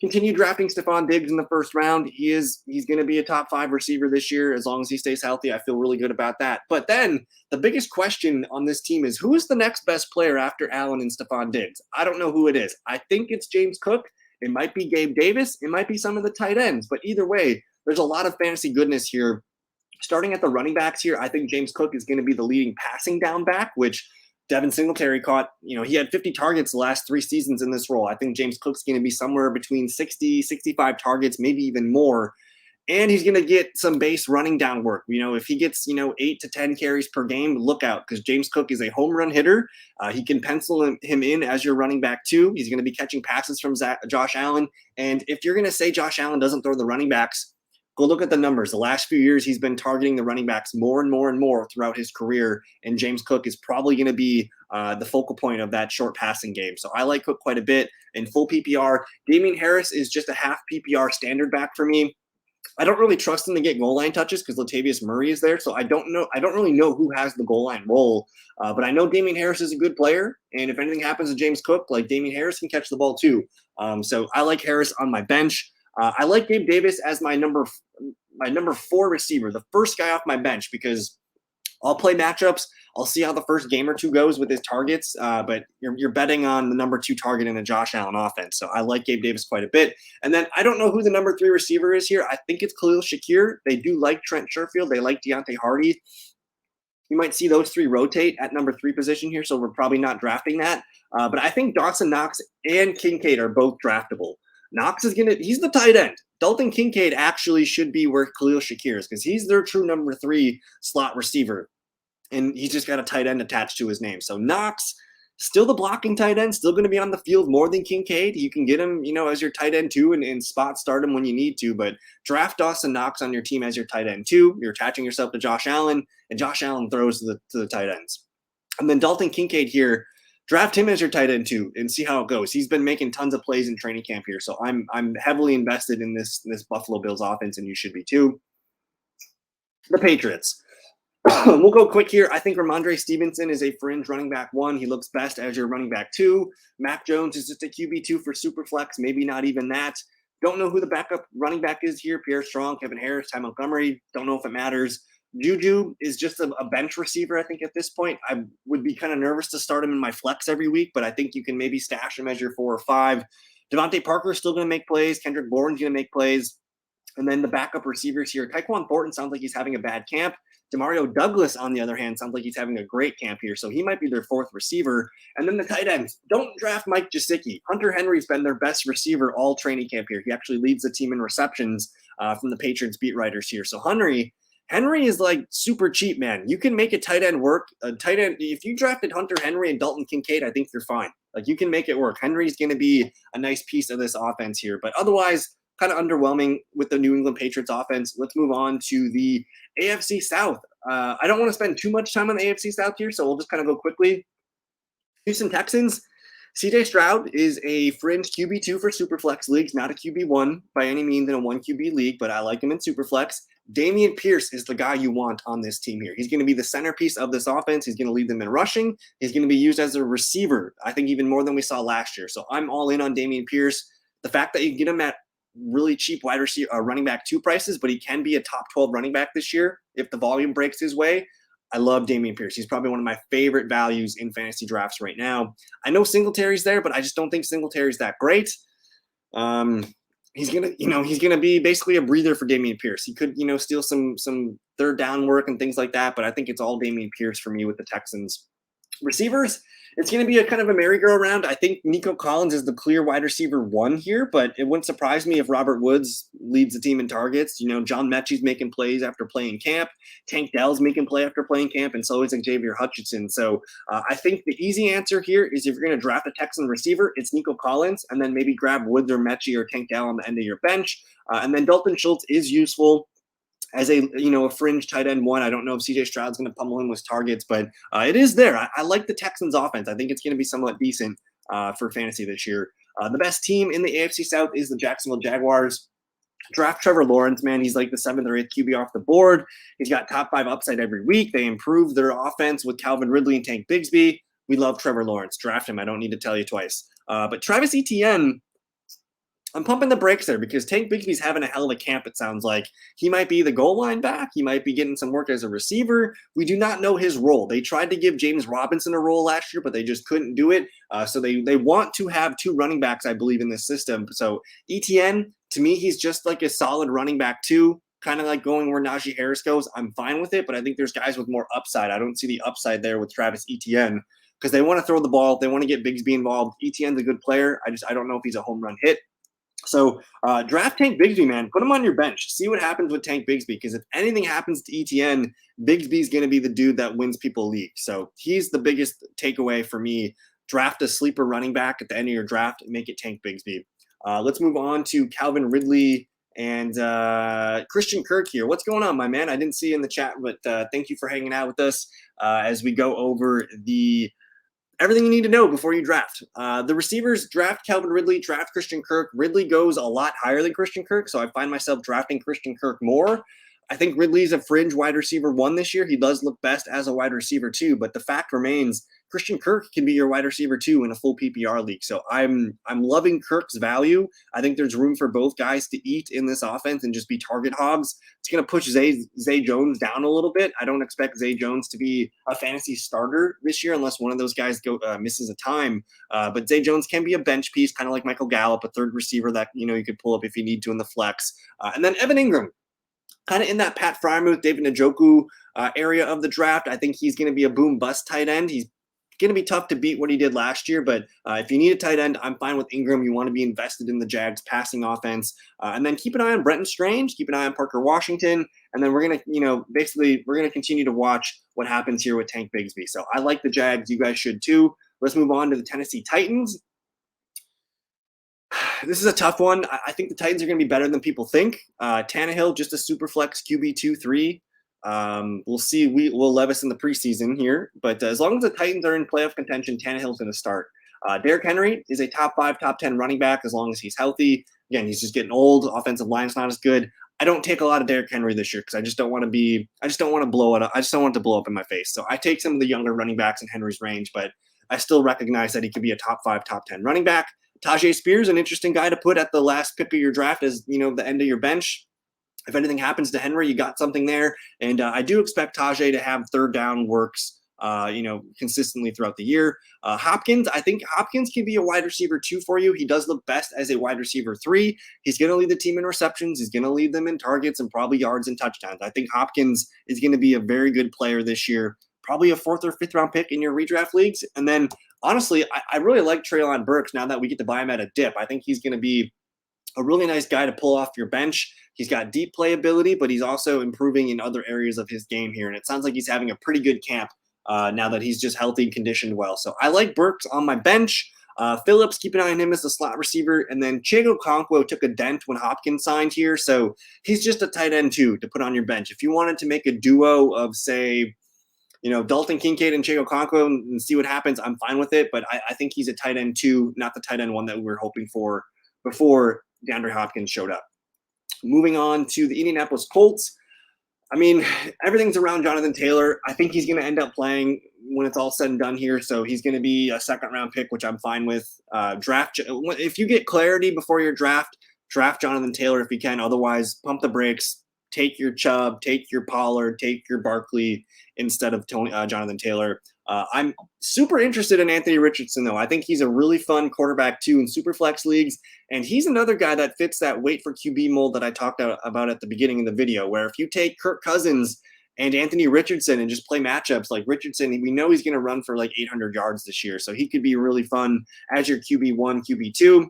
Continue drafting Stephon Diggs in the first round. He's going to be a top 5 receiver this year as long as he stays healthy. I feel really good about that. But then the biggest question on this team is who is the next best player after Allen and Stephon Diggs? I don't know who it is. I think it's James Cook. It might be Gabe Davis. It might be some of the tight ends. But either way, there's a lot of fantasy goodness here. Starting at the running backs here, I think James Cook is going to be the leading passing down back, which Devin Singletary caught, he had 50 targets the last 3 seasons in this role. I think James Cook's going to be somewhere between 60, 65 targets, maybe even more. And he's going to get some base running down work. If he gets, 8 to 10 carries per game, look out because James Cook is a home run hitter. He can pencil him in as your running back too. He's going to be catching passes from Josh Allen. And if you're going to say Josh Allen doesn't throw the running backs, go look at the numbers. The last few years, he's been targeting the running backs more and more and more throughout his career, and James Cook is probably going to be the focal point of that short passing game. So I like Cook quite a bit. In full PPR, Damian Harris is just a half PPR standard back for me. I don't really trust him to get goal line touches because Latavius Murray is there, so I don't really know who has the goal line role, but I know Damian Harris is a good player, and if anything happens to James Cook, like Damian Harris can catch the ball too. So I like Harris on my bench. I like Gabe Davis as my number 4 receiver, the first guy off my bench, because I'll play matchups. I'll see how the first game or 2 goes with his targets, but you're betting on the number 2 target in a Josh Allen offense. So I like Gabe Davis quite a bit. And then I don't know who the number 3 receiver is here. I think it's Khalil Shakir. They do like Trent Sherfield. They like Deontay Hardy. You might see those 3 rotate at number 3 position here, so we're probably not drafting that. But I think Dawson Knox and Kincaid are both draftable. Knox is he's the tight end. Dalton Kincaid actually should be where Khalil Shakir is because he's their true number 3 slot receiver. And he's just got a tight end attached to his name. So Knox, Still the blocking tight end, still going to be on the field more than Kincaid. You can get him, as your tight end too, and spot start him when you need to. But draft Dawson Knox on your team as your tight end too. You're attaching yourself to Josh Allen, and Josh Allen throws to the tight ends. And then Dalton Kincaid here, draft him as your tight end too, and see how it goes. He's been making tons of plays in training camp here, so I'm heavily invested in this Buffalo Bills offense, and you should be too. The Patriots. We'll go quick here. I think Ramondre Stevenson is a fringe running back 1. He looks best as your running back 2. Mac Jones is just a QB2 for Superflex, maybe not even that. Don't know who the backup running back is here. Pierre Strong, Kevin Harris, Ty Montgomery. Don't know if it matters. Juju is just a bench receiver, I think, at this point. I would be kind of nervous to start him in my flex every week, but I think you can maybe stash him as your 4 or 5. Devontae Parker is still going to make plays. Kendrick Bourne's going to make plays. And then the backup receivers here. Tyquan Thornton sounds like he's having a bad camp. Demario Douglas, on the other hand, sounds like he's having a great camp here. So he might be their 4th receiver. And then the tight ends. Don't draft Mike Gesicki. Hunter Henry's been their best receiver all training camp here. He actually leads the team in receptions from the Patriots beat writers here. So Henry is like super cheap, man. You can make a tight end work. A tight end, if you drafted Hunter Henry and Dalton Kincaid, I think you're fine. Like, you can make it work. Henry's going to be a nice piece of this offense here. But otherwise, kind of underwhelming with the New England Patriots offense. Let's move on to the AFC South. I don't want to spend too much time on the AFC South here, so we'll just kind of go quickly. Houston Texans. CJ Stroud is a fringe QB2 for Superflex leagues, not a QB1 by any means in a 1 QB league, but I like him in Superflex. Dameon Pierce is the guy you want on this team here. He's going to be the centerpiece of this offense. He's going to lead them in rushing. He's going to be used as a receiver, I think even more than we saw last year. So I'm all in on Dameon Pierce. The fact that you can get him at really cheap wide receiver running back 2 prices, but he can be a top 12 running back this year if the volume breaks his way. I love Dameon Pierce. He's probably one of my favorite values in fantasy drafts right now. I know Singletary's there, but I just don't think Singletary's that great. He's gonna be basically a breather for Dameon Pierce. He could, steal some third down work and things like that, but I think it's all Dameon Pierce for me with the Texans. Receivers, it's going to be a kind of a merry-go-round. I think Nico Collins is the clear wide receiver 1 here, but it wouldn't surprise me if Robert Woods leads the team in targets. John Mechie's making plays after playing camp. Tank Dell's making play after playing camp, and so is Xavier Hutchinson. So I think the easy answer here is if you're going to draft a Texan receiver, it's Nico Collins, and then maybe grab Woods or Mechie or Tank Dell on the end of your bench. And then Dalton Schultz is useful as a fringe tight end 1. I don't know if CJ Stroud's going to pummel him with targets, but it is there. I like the Texans offense. I think it's going to be somewhat decent for fantasy this year. The best team in the AFC South is the Jacksonville Jaguars. Draft Trevor Lawrence, man. He's like the 7th or 8th QB off the board. He's got top 5 upside every week. They improve their offense with Calvin Ridley and Tank Bigsby. We love Trevor Lawrence. Draft him. I don't need to tell you twice. But Travis Etienne, I'm pumping the brakes there because Tank Bigsby's having a hell of a camp, it sounds like. He might be the goal line back. He might be getting some work as a receiver. We do not know his role. They tried to give James Robinson a role last year, but they just couldn't do it. So they want to have 2 running backs, I believe, in this system. So Etienne, to me, he's just like a solid running back 2, kind of like going where Najee Harris goes. I'm fine with it, but I think there's guys with more upside. I don't see the upside there with Travis Etienne because they want to throw the ball. They want to get Bigsby involved. Etienne's a good player. I don't know if he's a home run hit. So draft Tank Bigsby, man. Put him on your bench. See what happens with Tank Bigsby, because if anything happens to Etienne, Bigsby's going to be the dude that wins people league. So he's the biggest takeaway for me. Draft a sleeper running back at the end of your draft and make it Tank Bigsby. Let's move on to Calvin Ridley and Christian Kirk here. What's going on, my man? I didn't see you in the chat, but thank you for hanging out with us as we go over everything you need to know before you draft. The receivers, draft Calvin Ridley, draft Christian Kirk. Ridley goes a lot higher than Christian Kirk, so I find myself drafting Christian Kirk more. I think Ridley's a fringe wide receiver 1 this year. He does look best as a wide receiver 2, but the fact remains Christian Kirk can be your wide receiver 2 in a full PPR league. So I'm loving Kirk's value. I think there's room for both guys to eat in this offense and just be target hogs. It's going to push Zay Jones down a little bit. I don't expect Zay Jones to be a fantasy starter this year unless one of those guys misses a time. But Zay Jones can be a bench piece, kind of like Michael Gallup, a third receiver that you could pull up if you need to in the flex. And then Evan Ingram, kind of in that Pat Freiermuth, David Njoku area of the draft. I think he's going to be a boom bust tight end. He's going to be tough to beat what he did last year, but if you need a tight end, I'm fine with Ingram. You want to be invested in the Jags passing offense. And then keep an eye on Brenton Strange, keep an eye on Parker Washington, and then we're going to, we're going to continue to watch what happens here with Tank Bigsby. So I like the Jags. You guys should too. Let's move on to the Tennessee Titans. This is a tough one. I think the Titans are going to be better than people think. Tannehill, just a super flex QB 2-3. We'll see Will Levis in the preseason here, but as long as the Titans are in playoff contention, Tannehill's going to start. Derrick Henry is a top 5, top 10 running back as long as he's healthy. Again, he's just getting old. Offensive line's not as good. I don't take a lot of Derrick Henry this year because I just don't want to blow it up. I just don't want it to blow up in my face. So I take some of the younger running backs in Henry's range, but I still recognize that he could be a top 5, top 10 running back. Tajay Spears, an interesting guy to put at the last pick of your draft as, the end of your bench. If anything happens to Henry, you got something there. And I do expect Tajay to have third down works, consistently throughout the year. Hopkins, I think Hopkins can be a wide receiver 2 for you. He does look best as a wide receiver 3. He's going to lead the team in receptions. He's going to lead them in targets and probably yards and touchdowns. I think Hopkins is going to be a very good player this year. Probably a 4th or 5th round pick in your redraft leagues. And then, honestly, I really like Treylon Burks now that we get to buy him at a dip. I think he's going to be a really nice guy to pull off your bench. He's got deep playability, but he's also improving in other areas of his game here. And it sounds like he's having a pretty good camp now that he's just healthy and conditioned well. So I like Burks on my bench. Phillips, keep an eye on him as the slot receiver. And then Chigo Okonkwo took a dent when Hopkins signed here. So he's just a tight end 2 to put on your bench. If you wanted to make a duo of, say, Dalton Kincaid and Chigo Okonkwo and see what happens, I'm fine with it. But I think he's a tight end 2, not the tight end 1 that we were hoping for before DeAndre Hopkins showed up. Moving on to the Indianapolis Colts. I mean, everything's around Jonathan Taylor. I think he's going to end up playing when it's all said and done here. So he's going to be a 2nd round pick, which I'm fine with. If you get clarity before your draft Jonathan Taylor if you can. Otherwise, pump the brakes. Take your Chubb, take your Pollard, take your Barkley instead of Jonathan Taylor. I'm super interested in Anthony Richardson, though. I think he's a really fun quarterback, too, in Superflex leagues. And he's another guy that fits that wait for QB mold that I talked about at the beginning of the video, where if you take Kirk Cousins and Anthony Richardson and just play matchups like Richardson, we know he's going to run for like 800 yards this year. So he could be really fun as your QB1, QB2.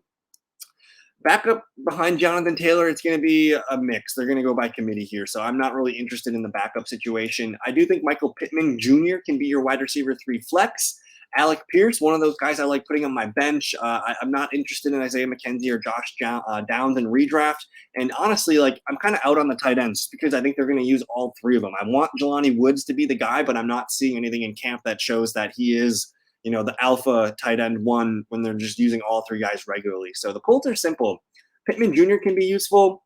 Back up behind Jonathan Taylor, it's going to be a mix. They're going to go by committee here, so I'm not really interested in the backup situation. I do think Michael Pittman Jr. can be your wide receiver 3 flex. Alec Pierce, one of those guys I like putting on my bench. I'm not interested in Isaiah McKenzie or Josh Downs in redraft. And honestly, I'm kind of out on the tight ends because I think they're going to use all 3 of them. I want Jelani Woods to be the guy, but I'm not seeing anything in camp that shows that he is the alpha tight end 1 when they're just using all 3 guys regularly. So the Colts are simple. Pittman Jr. can be useful.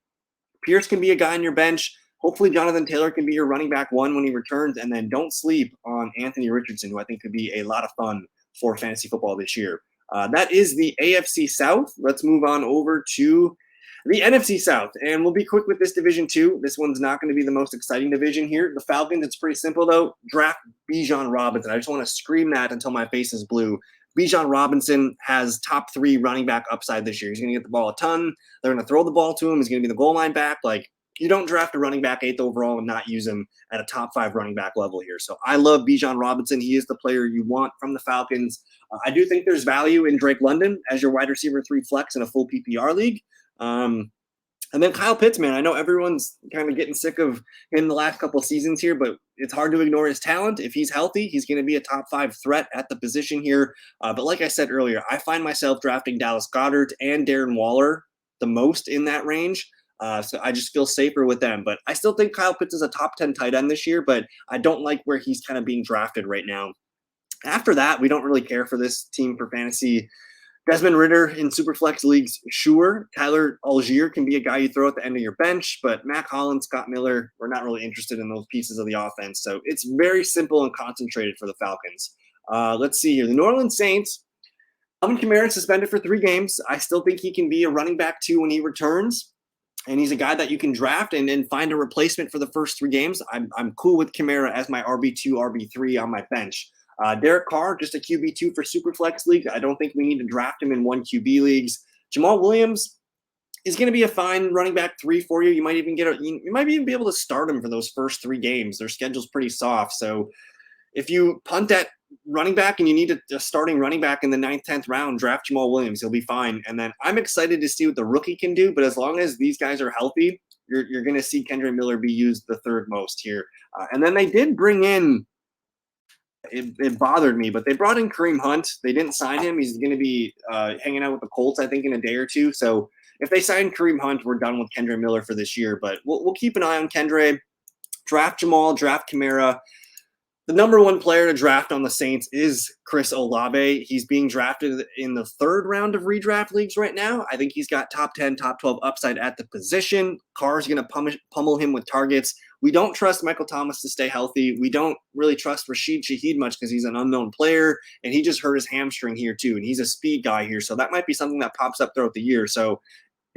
Pierce can be a guy on your bench. Hopefully Jonathan Taylor can be your running back 1 when he returns. And then don't sleep on Anthony Richardson, who I think could be a lot of fun for fantasy football this year. That is the AFC South. Let's move on over to the NFC South. And we'll be quick with this division too. This one's not going to be the most exciting division here. The Falcons, it's pretty simple though. Draft Bijan Robinson. I just want to scream that until my face is blue. Bijan Robinson has top 3 running back upside this year. He's going to get the ball a ton. They're going to throw the ball to him. He's going to be the goal line back. You don't draft a running back 8th overall and not use him at a top 5 running back level here. So I love Bijan Robinson. He is the player you want from the Falcons. I do think there's value in Drake London as your wide receiver 3 flex in a full PPR league. And then Kyle Pitts, man, I know everyone's kind of getting sick of him the last couple of seasons here, but it's hard to ignore his talent. If he's healthy, he's going to be a top 5 threat at the position here. But like I said earlier, I find myself drafting Dallas Goedert and Darren Waller the most in that range. So I just feel safer with them. But I still think Kyle Pitts is a top 10 tight end this year, but I don't like where he's kind of being drafted right now. After that, we don't really care for this team for fantasy. Desmond Ridder in Superflex leagues, sure. Tyler Algier can be a guy you throw at the end of your bench, but Mac Hollins, Scott Miller, we're not really interested in those pieces of the offense. So it's very simple and concentrated for the Falcons. Let's see here. The New Orleans Saints, Alvin Kamara suspended for 3 games. I still think he can be a running back 2 when he returns. And he's a guy that you can draft and then find a replacement for the first 3 games. I'm cool with Kamara as my RB2, RB3 on my bench. Derek Carr, just a QB2 for Superflex league. I don't think we need to draft him in 1 QB leagues. Jamal Williams is going to be a fine running back 3 for you. You might even be able to start him for those first 3 games. Their schedule's pretty soft. So if you punt at running back and you need a starting running back in the 9th, 10th round, draft Jamal Williams. He'll be fine. And then I'm excited to see what the rookie can do. But as long as these guys are healthy, you're going to see Kendre Miller be used the 3rd most here. And then they did bring in it bothered me. But they brought in Kareem Hunt. They didn't sign him. He's going to be hanging out with the Colts, I think, in a day or two. So if they sign Kareem Hunt, we're done with Kendre Miller for this year. But we'll keep an eye on Kendre. Draft Jamal, draft Kamara. The number one player to draft on the Saints is Chris Olave. He's being drafted in the third round of redraft leagues right now. I think he's got top 10, top 12 upside at the position. Carr's going to pummel him with targets. We don't trust Michael Thomas to stay healthy. We don't really trust Rashid Shaheed much because he's an unknown player, and he just hurt his hamstring here too, and he's a speed guy here. So that might be something that pops up throughout the year. So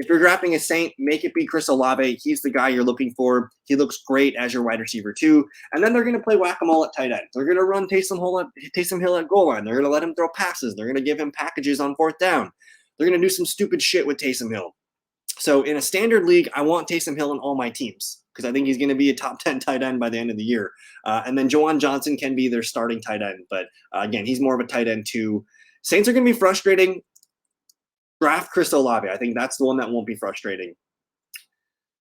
if you're drafting a Saint, make it be Chris Olave. He's the guy you're looking for. He looks great as your wide receiver too. And then they're going to play whack-a-mole at tight end. They're going to run Taysom Hill at goal line. They're going to let him throw passes. They're going to give him packages on fourth down. They're going to do some stupid shit with Taysom Hill. So in a standard league, I want Taysom Hill in all my teams because I think he's going to be a top 10 tight end by the end of the year. And then Juwan Johnson can be their starting tight end. But again, he's more of a tight end too. Saints are going to be frustrating. Draft Chris Olave. I think that's the one that won't be frustrating.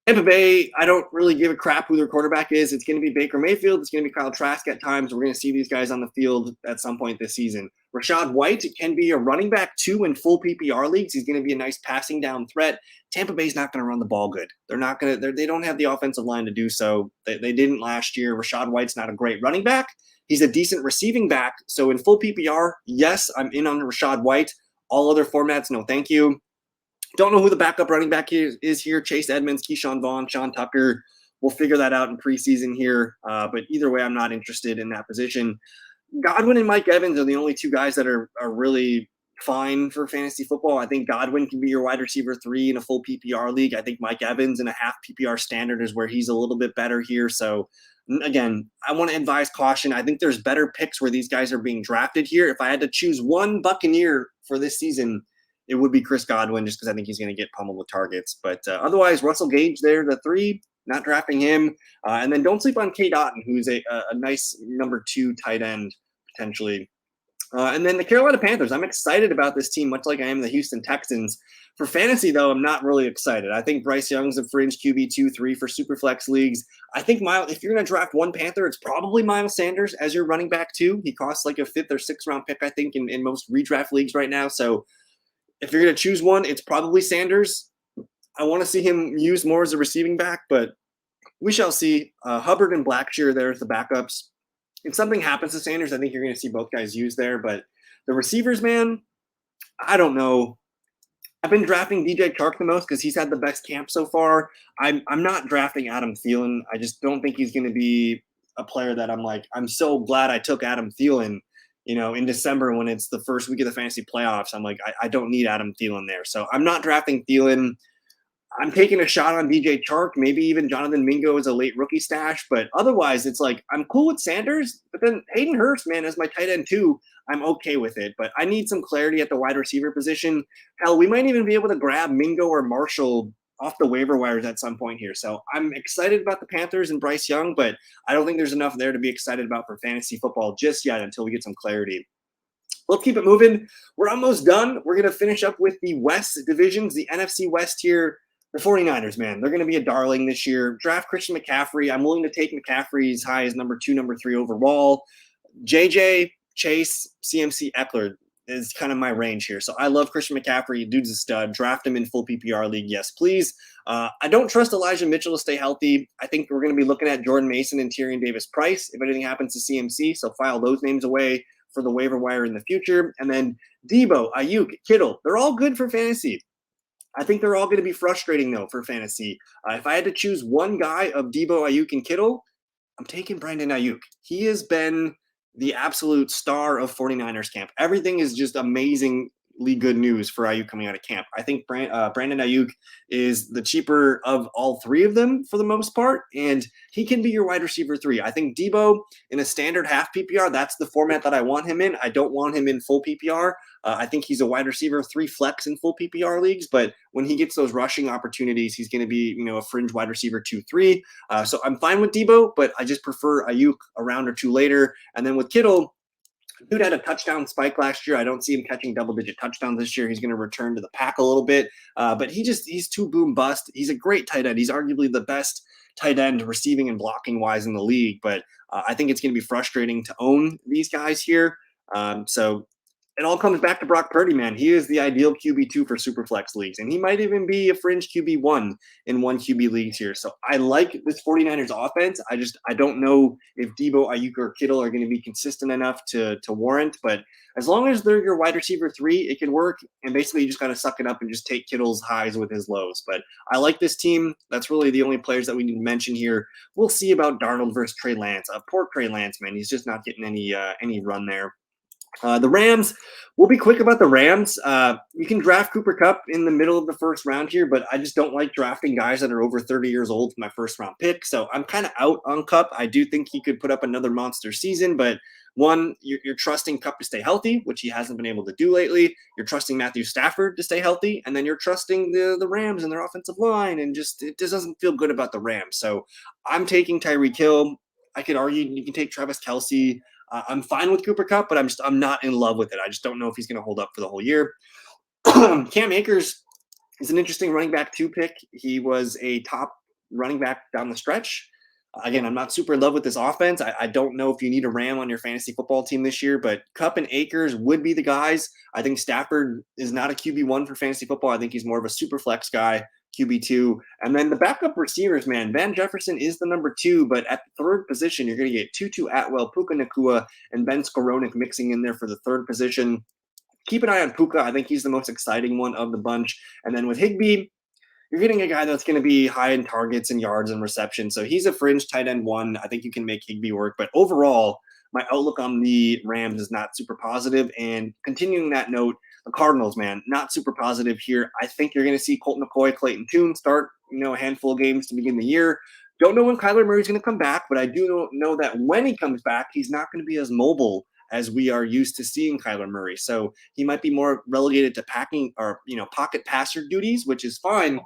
Tampa Bay, I don't really give a crap who their quarterback is. It's going to be Baker Mayfield. It's going to be Kyle Trask at times. We're going to see these guys on the field at some point this season. Rashad White can be a running back too in full PPR leagues. He's going to be a nice passing down threat. Tampa Bay's not going to run the ball good. They're not going to. They don't have the offensive line to do so. They didn't last year. Rashad White's not a great running back. He's a decent receiving back. So in full PPR, yes, I'm in on Rashad White. All other formats, no thank you. Don't know who the backup running back is here. Chase Edmonds, Keyshawn Vaughn, Sean Tucker. We'll figure that out in preseason here. But either way, I'm not interested in that position. Godwin and Mike Evans are the only two guys that are really fine for fantasy football. I think Godwin can be your wide receiver 3 in a full PPR league. I think Mike Evans in a half PPR standard is where he's a little bit better here. So again, I want to advise caution. I think there's better picks where these guys are being drafted here. If I had to choose one Buccaneer for this season, it would be Chris Godwin just because I think he's going to get pummeled with targets. But otherwise, Russell Gage there, the 3, not drafting him. And then don't sleep on K. Dotton, who's a nice number 2 tight end potentially. And then the Carolina Panthers. I'm excited about this team, much like I am the Houston Texans. For fantasy, though, I'm not really excited. I think Bryce Young's a fringe QB 2-3 for Superflex leagues. I think if you're going to draft one Panther, it's probably Miles Sanders as your running back too. He costs like a 5th or 6th round pick, I think, in most redraft leagues right now. So if you're going to choose one, it's probably Sanders. I want to see him used more as a receiving back, but we shall see. Hubbard and Blackshear there as the backups. If something happens to Sanders, I think you're going to see both guys used there. But the receivers, man, I don't know. I've been drafting DJ Chark the most because he's had the best camp so far. I'm not drafting Adam Thielen. I just don't think he's going to be a player that I'm so glad I took Adam Thielen, in December when it's the first week of the fantasy playoffs. I'm like, I don't need Adam Thielen there. So I'm not drafting Thielen. I'm taking a shot on DJ Chark, maybe even Jonathan Mingo as a late rookie stash. But otherwise, it's like I'm cool with Sanders. But then Hayden Hurst, man, as my tight end too, I'm okay with it. But I need some clarity at the wide receiver position. Hell, we might even be able to grab Mingo or Marshall off the waiver wires at some point here. So I'm excited about the Panthers and Bryce Young, but I don't think there's enough there to be excited about for fantasy football just yet until we get some clarity. Let's keep it moving. We're almost done. We're going to finish up with the West divisions, the NFC West here. The 49ers, man, they're going to be a darling this year. Draft Christian McCaffrey. I'm willing to take McCaffrey as high as number 2, number 3 overall. JJ, Chase, CMC, Eckler is kind of my range here. So I love Christian McCaffrey. Dude's a stud. Draft him in full PPR league. Yes, please. I don't trust Elijah Mitchell to stay healthy. I think we're going to be looking at Jordan Mason and Tyrion Davis-Price if anything happens to CMC. So file those names away for the waiver wire in the future. And then Debo, Ayuk, Kittle, they're all good for fantasy. I think they're all going to be frustrating, though, for fantasy. If I had to choose one guy of Debo, Ayuk, and Kittle, I'm taking Brandon Ayuk. He has been the absolute star of 49ers camp. Everything is just amazingly good news for Ayuk coming out of camp. I think Brandon Ayuk is the cheaper of all 3 of them for the most part, and he can be your wide receiver 3. I think Debo in a standard half PPR, that's the format that I want him in. I don't want him in full PPR. I think he's a wide receiver 3 flex in full PPR leagues, but when he gets those rushing opportunities, he's going to be, a fringe wide receiver 2-3. So I'm fine with Debo, but I just prefer Ayuk a round or 2 later. And then with Kittle, dude had a touchdown spike last year. I don't see him catching double-digit touchdowns this year. He's going to return to the pack a little bit, but he's too boom bust. He's a great tight end. He's arguably the best tight end receiving and blocking wise in the league. But I think it's going to be frustrating to own these guys here. So it all comes back to Brock Purdy, man. He is the ideal QB2 for Superflex leagues, and he might even be a fringe QB1 in one QB leagues here. So I like this 49ers offense. I don't know if Debo, Ayuk, or Kittle are going to be consistent enough to warrant, but as long as they're your wide receiver 3, it can work. And basically, you just got to suck it up and just take Kittle's highs with his lows. But I like this team. That's really the only players that we need to mention here. We'll see about Darnold versus Trey Lance. Poor Trey Lance, man. He's just not getting any run there. The Rams, we'll be quick about the Rams. You can draft Cooper Kupp in the middle of the first round here, but I just don't like drafting guys that are over 30 years old for my first round pick. So I'm kind of out on Kupp. I do think he could put up another monster season, but one, you're trusting Kupp to stay healthy, which he hasn't been able to do lately. You're trusting Matthew Stafford to stay healthy, and then you're trusting the Rams and their offensive line, and it just doesn't feel good about the Rams. So I'm taking Tyreek Hill. I could argue you can take Travis Kelce. I'm fine with Cooper Kupp, but I'm not in love with it. I just don't know if he's going to hold up for the whole year. Cam Akers is an interesting running back 2 pick. He was a top running back down the stretch. Again, I'm not super in love with this offense. I don't know if you need a Ram on your fantasy football team this year, but Kupp and Akers would be the guys. I think Stafford is not a QB1 for fantasy football. I think he's more of a super flex guy. QB2. And then the backup receivers, man, Van Jefferson is the number 2, but at the third position, you're going to get Tutu Atwell, Puka Nacua, and Ben Skowronek mixing in there for the third position. Keep an eye on Puka. I think he's the most exciting one of the bunch. And then with Higbee, you're getting a guy that's going to be high in targets and yards and reception. So he's a fringe tight end 1. I think you can make Higbee work. But overall, my outlook on the Rams is not super positive. And continuing that note, the Cardinals, man, not super positive here. I think you're going to see Colt McCoy, Clayton Tune start, a handful of games to begin the year. Don't know when Kyler Murray's going to come back, but I do know that when he comes back, he's not going to be as mobile as we are used to seeing Kyler Murray. So he might be more relegated to packing or, pocket passer duties, which is fine.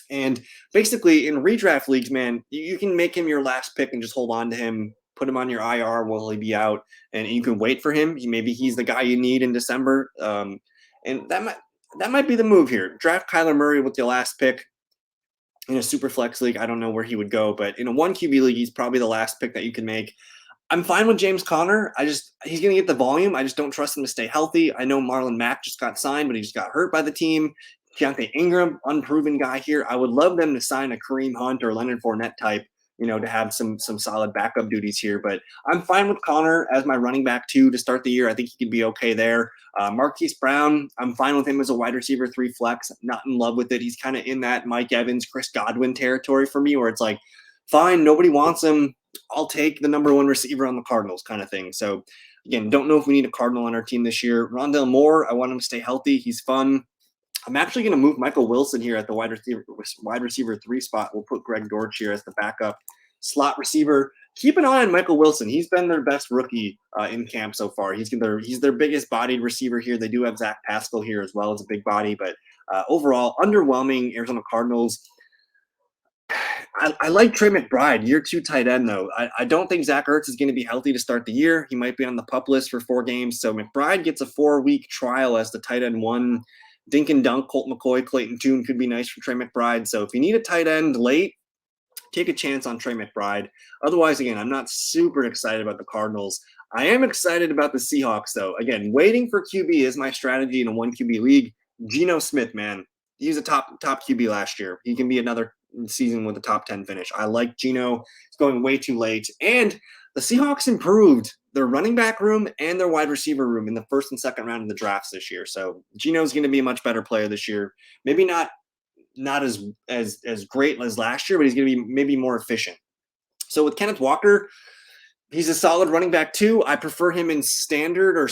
And basically in redraft leagues, man, you can make him your last pick and just hold on to him, put him on your IR while he be out, and you can wait for him. Maybe he's the guy you need in December. And that might be the move here. Draft Kyler Murray with your last pick in a super flex league. I don't know where he would go, but in a 1 QB league, he's probably the last pick that you can make. I'm fine with James Conner. He's going to get the volume. I just don't trust him to stay healthy. I know Marlon Mack just got signed, but he just got hurt by the team. Keontae Ingram, unproven guy here. I would love them to sign a Kareem Hunt or Leonard Fournette type, to have some solid backup duties here. But I'm fine with Connor as my running back 2 to start the year. I think he could be okay there. Marquise Brown, I'm fine with him as a wide receiver 3 flex. Not in love with it. He's kind of in that Mike Evans, Chris Godwin territory for me, where it's like, fine, nobody wants him. I'll take the number 1 receiver on the Cardinals kind of thing. So again, don't know if we need a Cardinal on our team this year. Rondale Moore, I want him to stay healthy. He's fun. I'm actually going to move Michael Wilson here at the wide receiver 3 spot. We'll put Greg Dortch here as the backup slot receiver. Keep an eye on Michael Wilson. He's been their best rookie in camp so far. He's their biggest bodied receiver here. They do have Zach Pascal here as well as a big body, but overall, underwhelming Arizona Cardinals. I like Trey McBride, year 2 tight end, though. I don't think Zach Ertz is going to be healthy to start the year. He might be on the PUP list for 4 games. So McBride gets a 4-week trial as the tight end 1. Dink and dunk, Colt McCoy, Clayton Tune could be nice for Trey McBride. So if you need a tight end late, take a chance on Trey McBride. Otherwise, again, I'm not super excited about the Cardinals. I am excited about the Seahawks, though. Again, waiting for QB is my strategy in a 1 QB league. Geno Smith, man, he was a top QB last year. He can be another season with a top 10 finish. I like Geno. It's going way too late. And the Seahawks improved their running back room and their wide receiver room in the first and second round of the drafts this year. So Geno's going to be a much better player this year. Maybe not as great as last year, but he's going to be maybe more efficient. So with Kenneth Walker, he's a solid running back 2. I prefer him in standard or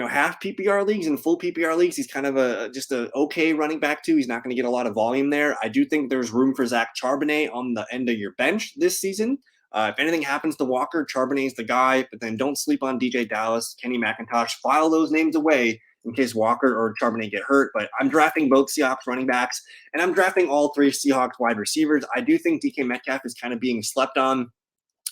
half PPR leagues and full PPR leagues. He's kind of just a okay running back 2. He's not going to get a lot of volume there. I do think there's room for Zach Charbonnet on the end of your bench this season. If anything happens to Walker, Charbonnet's the guy, but then don't sleep on DJ Dallas, Kenny McIntosh. File those names away in case Walker or Charbonnet get hurt. But I'm drafting both Seahawks running backs, and I'm drafting all 3 Seahawks wide receivers. I do think DK Metcalf is kind of being slept on.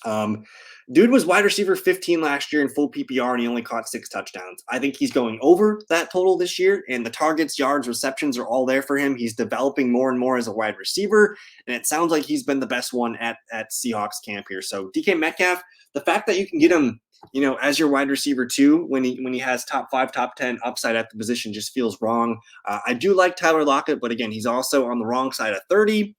Dude was wide receiver 15 last year in full PPR, and he only caught 6 touchdowns. I think he's going over that total this year, and the targets, yards, receptions are all there for him. He's developing more and more as a wide receiver, and it sounds like he's been the best one at Seahawks camp here. So DK Metcalf, the fact that you can get him, as your wide receiver too, when he has top 5, top 10 upside at the position, just feels wrong. I do like Tyler Lockett, but again, he's also on the wrong side of 30.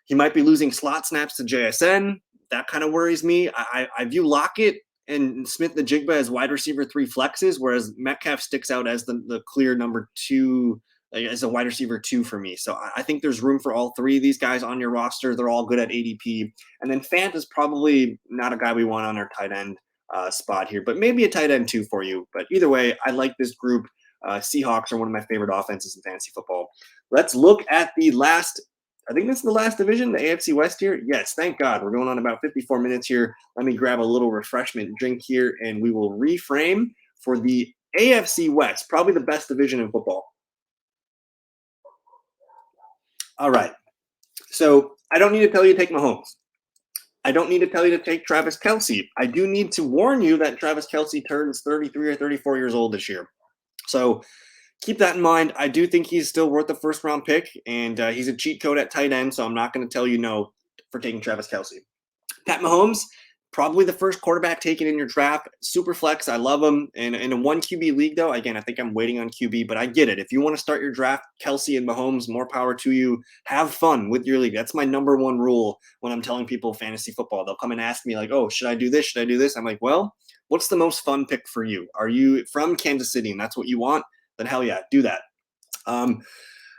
He might be losing slot snaps to JSN. That kind of worries me. I view Lockett and Smith-Njigba as wide receiver 3 flexes, whereas Metcalf sticks out as the clear number 2, as a wide receiver 2 for me. So I think there's room for all 3 of these guys on your roster. They're all good at ADP. And then Fant is probably not a guy we want on our tight end spot here, but maybe a tight end 2 for you. But either way, I like this group. Seahawks are one of my favorite offenses in fantasy football. Let's look at the last, I think this is the last division, the AFC West here. Yes, thank God. We're going on about 54 minutes here. Let me grab a little refreshment drink here, and we will reframe for the AFC West, probably the best division in football. All right. So I don't need to tell you to take Mahomes. I don't need to tell you to take Travis Kelce. I do need to warn you that Travis Kelce turns 33 or 34 years old this year. So keep that in mind. I do think he's still worth a first-round pick, and he's a cheat code at tight end, so I'm not going to tell you no for taking Travis Kelce. Pat Mahomes, probably the first quarterback taken in your draft. Super flex. I love him. And in a 1 QB league, though, again, I think I'm waiting on QB, but I get it. If you want to start your draft, Kelce and Mahomes, more power to you. Have fun with your league. That's my number 1 rule when I'm telling people fantasy football. They'll come and ask me, like, oh, should I do this? Should I do this? I'm like, well, what's the most fun pick for you? Are you from Kansas City and that's what you want? Then hell yeah, do that.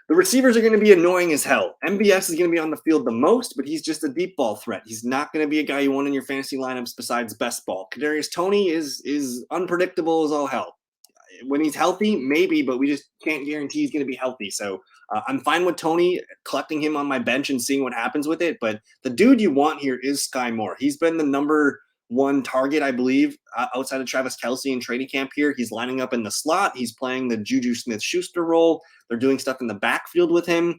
The receivers are going to be annoying as hell. MVS is going to be on the field the most, but he's just a deep ball threat. He's not going to be a guy you want in your fantasy lineups besides best ball. Kadarius Toney is unpredictable as all hell. When he's healthy, maybe, but we just can't guarantee he's going to be healthy. So I'm fine with Toney, collecting him on my bench and seeing what happens with it. But the dude you want here is Sky Moore. He's been the number 1 target, I believe, outside of Travis Kelce in training camp here. He's lining up in the slot. He's playing the Juju Smith-Schuster role. They're doing stuff in the backfield with him.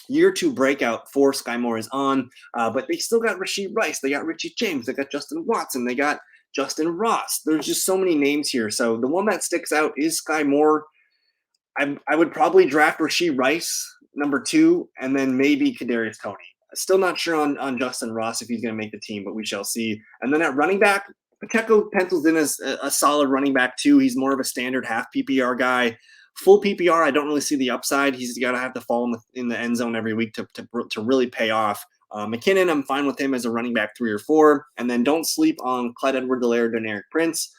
Year 2 breakout for Sky Moore is on, but they still got Rashee Rice. They got Richie James. They got Justin Watson. They got Justin Ross. There's just so many names here. So the one that sticks out is Sky Moore. I would probably draft Rashee Rice, number 2, and then maybe Kadarius Toney. Still not sure on Justin Ross if he's going to make the team, but we shall see. And then at running back, Pacheco pencils in as a solid running back too. He's more of a standard half PPR guy. Full PPR, I don't really see the upside. He's got to have to fall in the end zone every week to really pay off. McKinnon, I'm fine with him as a running back 3 or 4. And then don't sleep on Clyde Edwards-Helaire, Deneric Prince.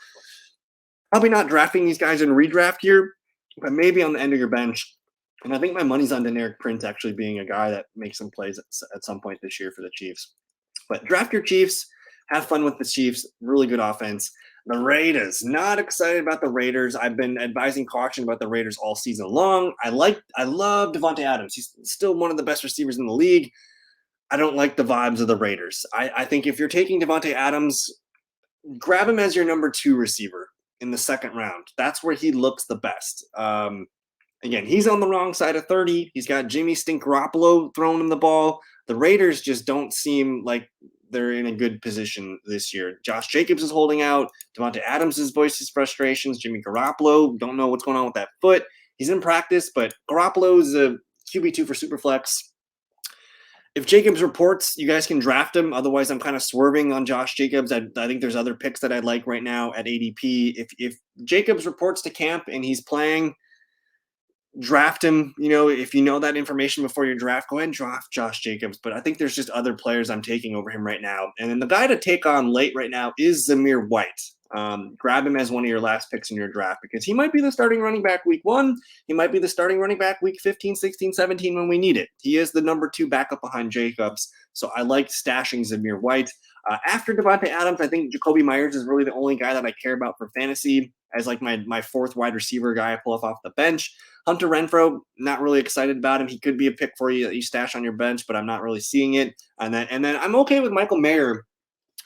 Probably not drafting these guys in redraft here, but maybe on the end of your bench. And I think my money's on Deneric Prince actually being a guy that makes some plays at some point this year for the Chiefs. But draft your Chiefs. Have fun with the Chiefs. Really good offense. The Raiders. Not excited about the Raiders. I've been advising caution about the Raiders all season long. I love Devontae Adams. He's still one of the best receivers in the league. I don't like the vibes of the Raiders. I think if you're taking Devontae Adams, grab him as your number 2 receiver in the 2nd round. That's where he looks the best. Again, he's on the wrong side of 30. He's got Jimmy Stink Garoppolo throwing him the ball. The Raiders just don't seem like they're in a good position this year. Josh Jacobs is holding out. Devontae Adams has voiced his frustrations. Jimmy Garoppolo, don't know what's going on with that foot. He's in practice, but Garoppolo is a QB2 for Superflex. If Jacobs reports, you guys can draft him. Otherwise, I'm kind of swerving on Josh Jacobs. I think there's other picks that I'd like right now at ADP. If Jacobs reports to camp and he's playing, draft him. If you know that information before your draft, go ahead and draft Josh Jacobs. But I think there's just other players I'm taking over him right now. And then the guy to take on late right now is Zamir White. Grab him as one of your last picks in your draft because he might be the starting running back week 1. He might be the starting running back week 15, 16, 17 when we need it. He is the number 2 backup behind Jacobs. So I like stashing Zamir White. After Devontae Adams, I think Jacoby Myers is really the only guy that I care about for fantasy as like my 4th wide receiver guy I pull off the bench. Hunter Renfrow, not really excited about him. He could be a pick for you that you stash on your bench, but I'm not really seeing it. And then I'm okay with Michael Mayer,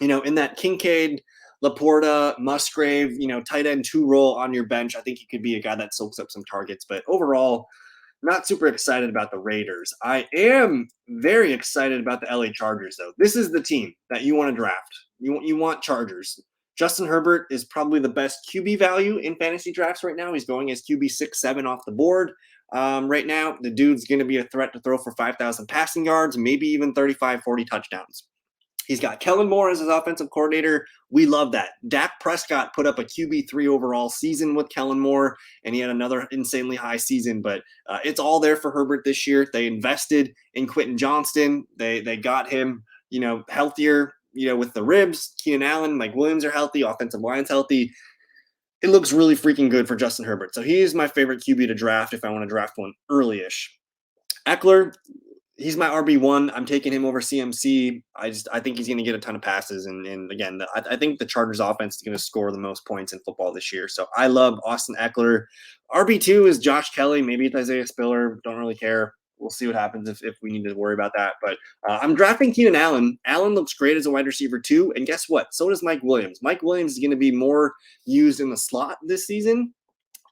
in that Kincaid, Laporta, Musgrave, tight end 2 role on your bench. I think he could be a guy that soaks up some targets. But overall, not super excited about the Raiders. I am very excited about the LA Chargers, though. This is the team that you want to draft. You want Chargers. Justin Herbert is probably the best QB value in fantasy drafts right now. He's going as QB 6-7 off the board. Right now, the dude's going to be a threat to throw for 5,000 passing yards, maybe even 35, 40 touchdowns. He's got Kellen Moore as his offensive coordinator. We love that. Dak Prescott put up a QB3 overall season with Kellen Moore, and he had another insanely high season. But it's all there for Herbert this year. They invested in Quentin Johnston. They got him, healthier, with the ribs. Keenan Allen, Mike Williams are healthy. Offensive line's healthy. It looks really freaking good for Justin Herbert. So he is my favorite QB to draft if I want to draft one early-ish. Eckler, he's my RB1. I'm taking him over CMC. I think he's going to get a ton of passes. And again, I think the Chargers offense is going to score the most points in football this year. So I love Austin Eckler. RB2 is Josh Kelly. Maybe it's Isaiah Spiller. Don't really care. We'll see what happens if we need to worry about that. But I'm drafting Keenan Allen. Allen looks great as a wide receiver too. And guess what? So does Mike Williams. Mike Williams is going to be more used in the slot this season.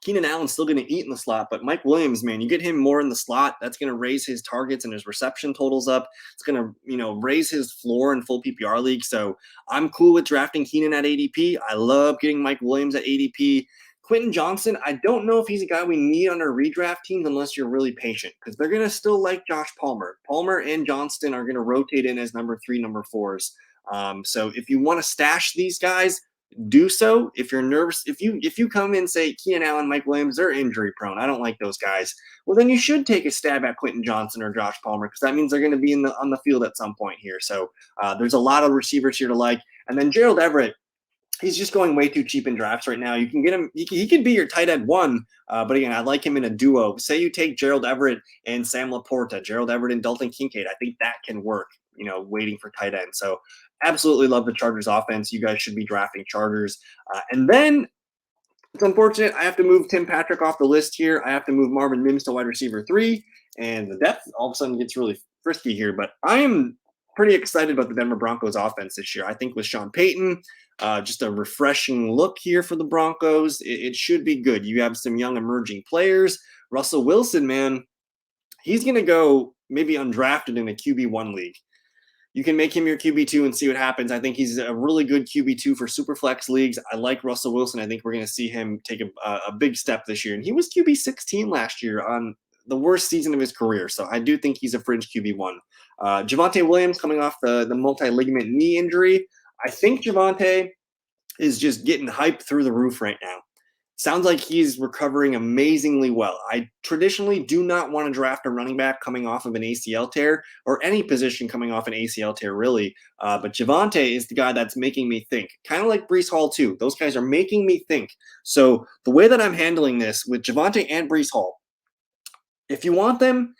Keenan Allen's still going to eat in the slot, but Mike Williams, man, you get him more in the slot, that's going to raise his targets and his reception totals up. It's going to, raise his floor in full PPR league. So I'm cool with drafting Keenan at ADP. I love getting Mike Williams at ADP. Quentin Johnston, I don't know if he's a guy we need on our redraft teams unless you're really patient, because they're going to still like Josh Palmer. Palmer and Johnston are going to rotate in as number 3, number 4s. So if you want to stash these guys, do so. If you're nervous, if you come in and say Keenan Allen, Mike Williams, they're injury prone, I don't like those guys, well, then you should take a stab at Quentin Johnston or Josh Palmer, because that means they're going to be on the field at some point here. So there's a lot of receivers here to like. And then Gerald Everett, he's just going way too cheap in drafts right now. You can get him. He could be your tight end 1, but again, I like him in a duo. Say you take Gerald Everett and Sam Laporta, Gerald Everett and Dalton Kincaid. I think that can work, waiting for tight end. So absolutely love the Chargers offense. You guys should be drafting Chargers. And then it's unfortunate. I have to move Tim Patrick off the list here. I have to move Marvin Mims to wide receiver 3. And the depth all of a sudden gets really frisky here. But I am pretty excited about the Denver Broncos offense this year. I think with Sean Payton, just a refreshing look here for the Broncos. It should be good. You have some young emerging players. Russell Wilson, man, he's going to go maybe undrafted in a QB1 league. You can make him your QB2 and see what happens. I think he's a really good QB2 for Superflex leagues. I like Russell Wilson. I think we're going to see him take a big step this year. And he was QB16 last year on the worst season of his career. So I do think he's a fringe QB1. Javonte Williams coming off the multi-ligament knee injury. I think Javonte is just getting hyped through the roof right now. Sounds like he's recovering amazingly well. I traditionally do not want to draft a running back coming off of an ACL tear, or any position coming off an ACL tear, really. But Javonte is the guy that's making me think. Kind of like Breece Hall, too. Those guys are making me think. So the way that I'm handling this with Javonte and Breece Hall, if you want them,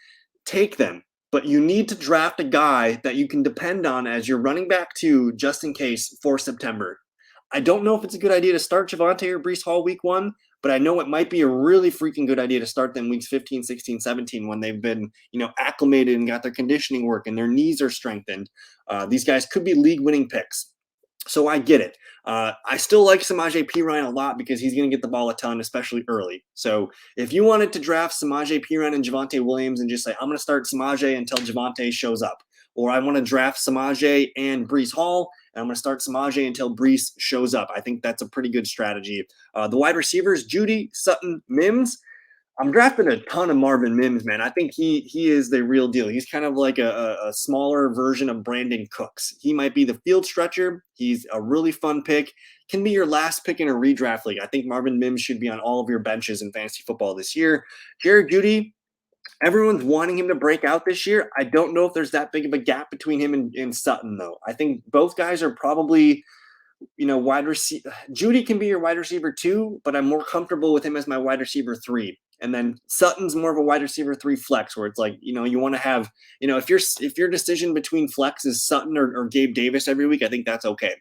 take them. But you need to draft a guy that you can depend on as your running back 2 just in case for September. I don't know if it's a good idea to start Javonte or Breece Hall week 1, but I know it might be a really freaking good idea to start them weeks 15, 16, 17 when they've been, acclimated and got their conditioning work and their knees are strengthened. These guys could be league-winning picks. So I get it. I still like Samaje Perine a lot because he's going to get the ball a ton, especially early. So if you wanted to draft Samaje Perine and Javonte Williams and just say, I'm going to start Samaje until Javonte shows up, or I want to draft Samaje and Breece Hall, and I'm going to start Samaje until Breece shows up, I think that's a pretty good strategy. The wide receivers, Judy, Sutton, Mims. I'm drafting a ton of Marvin Mims, man. I think he is the real deal. He's kind of like a smaller version of Brandon Cooks. He might be the field stretcher. He's a really fun pick. Can be your last pick in a redraft league. I think Marvin Mims should be on all of your benches in fantasy football this year. Jared Judy, everyone's wanting him to break out this year. I don't know if there's that big of a gap between him and Sutton, though. I think both guys are probably wide receiver. Judy can be your wide receiver 2, but I'm more comfortable with him as my wide receiver 3. And then Sutton's more of a wide receiver 3 flex, where it's like, you want to have, if your decision between flex is Sutton or Gabe Davis every week, I think that's okay.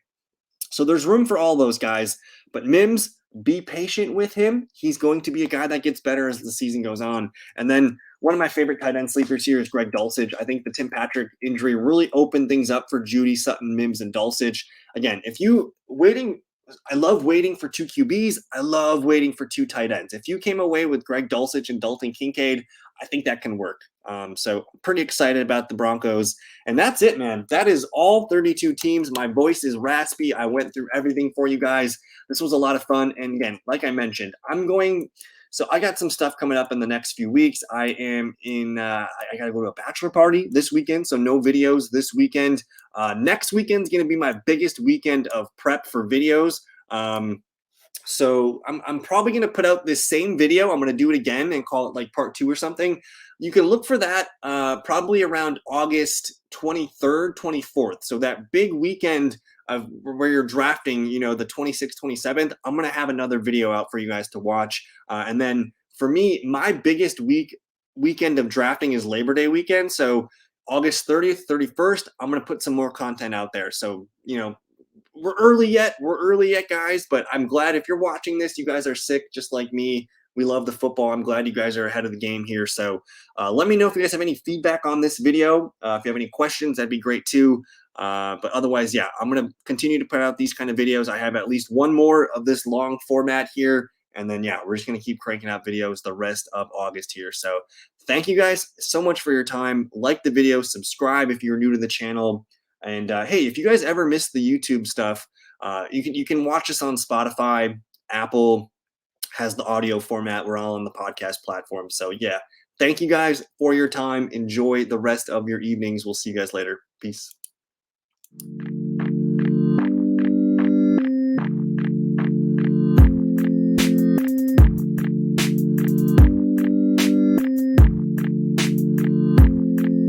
So there's room for all those guys. But Mims, be patient with him. He's going to be a guy that gets better as the season goes on. And then one of my favorite tight end sleepers here is Greg Dulcich. I think the Tim Patrick injury really opened things up for Judy, Sutton, Mims, and Dulcich. Again, I love waiting for 2 QBs. I love waiting for 2 tight ends. If you came away with Greg Dulcich and Dalton Kincaid, I think that can work. So I'm pretty excited about the Broncos. And that's it, man. That is all 32 teams. My voice is raspy. I went through everything for you guys. This was a lot of fun. And again, like I mentioned, so I got some stuff coming up in the next few weeks. I am I got to go to a bachelor party this weekend. So no videos this weekend. Next weekend is going to be my biggest weekend of prep for videos. So I'm probably going to put out this same video. I'm going to do it again and call it like part 2 or something. You can look for that probably around August 23rd, 24th. So that big weekend of where you're drafting, the 26th, 27th, I'm going to have another video out for you guys to watch. And then for me, my biggest weekend of drafting is Labor Day weekend. So August 30th, 31st, I'm going to put some more content out there. So, we're early yet, guys, but I'm glad if you're watching this, you guys are sick just like me. We love the football. I'm glad you guys are ahead of the game here. So let me know if you guys have any feedback on this video. If you have any questions, that'd be great too. But otherwise, yeah, I'm going to continue to put out these kind of videos. I have at least one more of this long format here. And then, yeah, we're just going to keep cranking out videos the rest of August here. So thank you guys so much for your time. Like the video, subscribe if you're new to the channel. And hey, if you guys ever miss the YouTube stuff, you can watch us on Spotify. Apple has the audio format. We're all on the podcast platform. So yeah, thank you guys for your time. Enjoy the rest of your evenings. We'll see you guys later. Peace.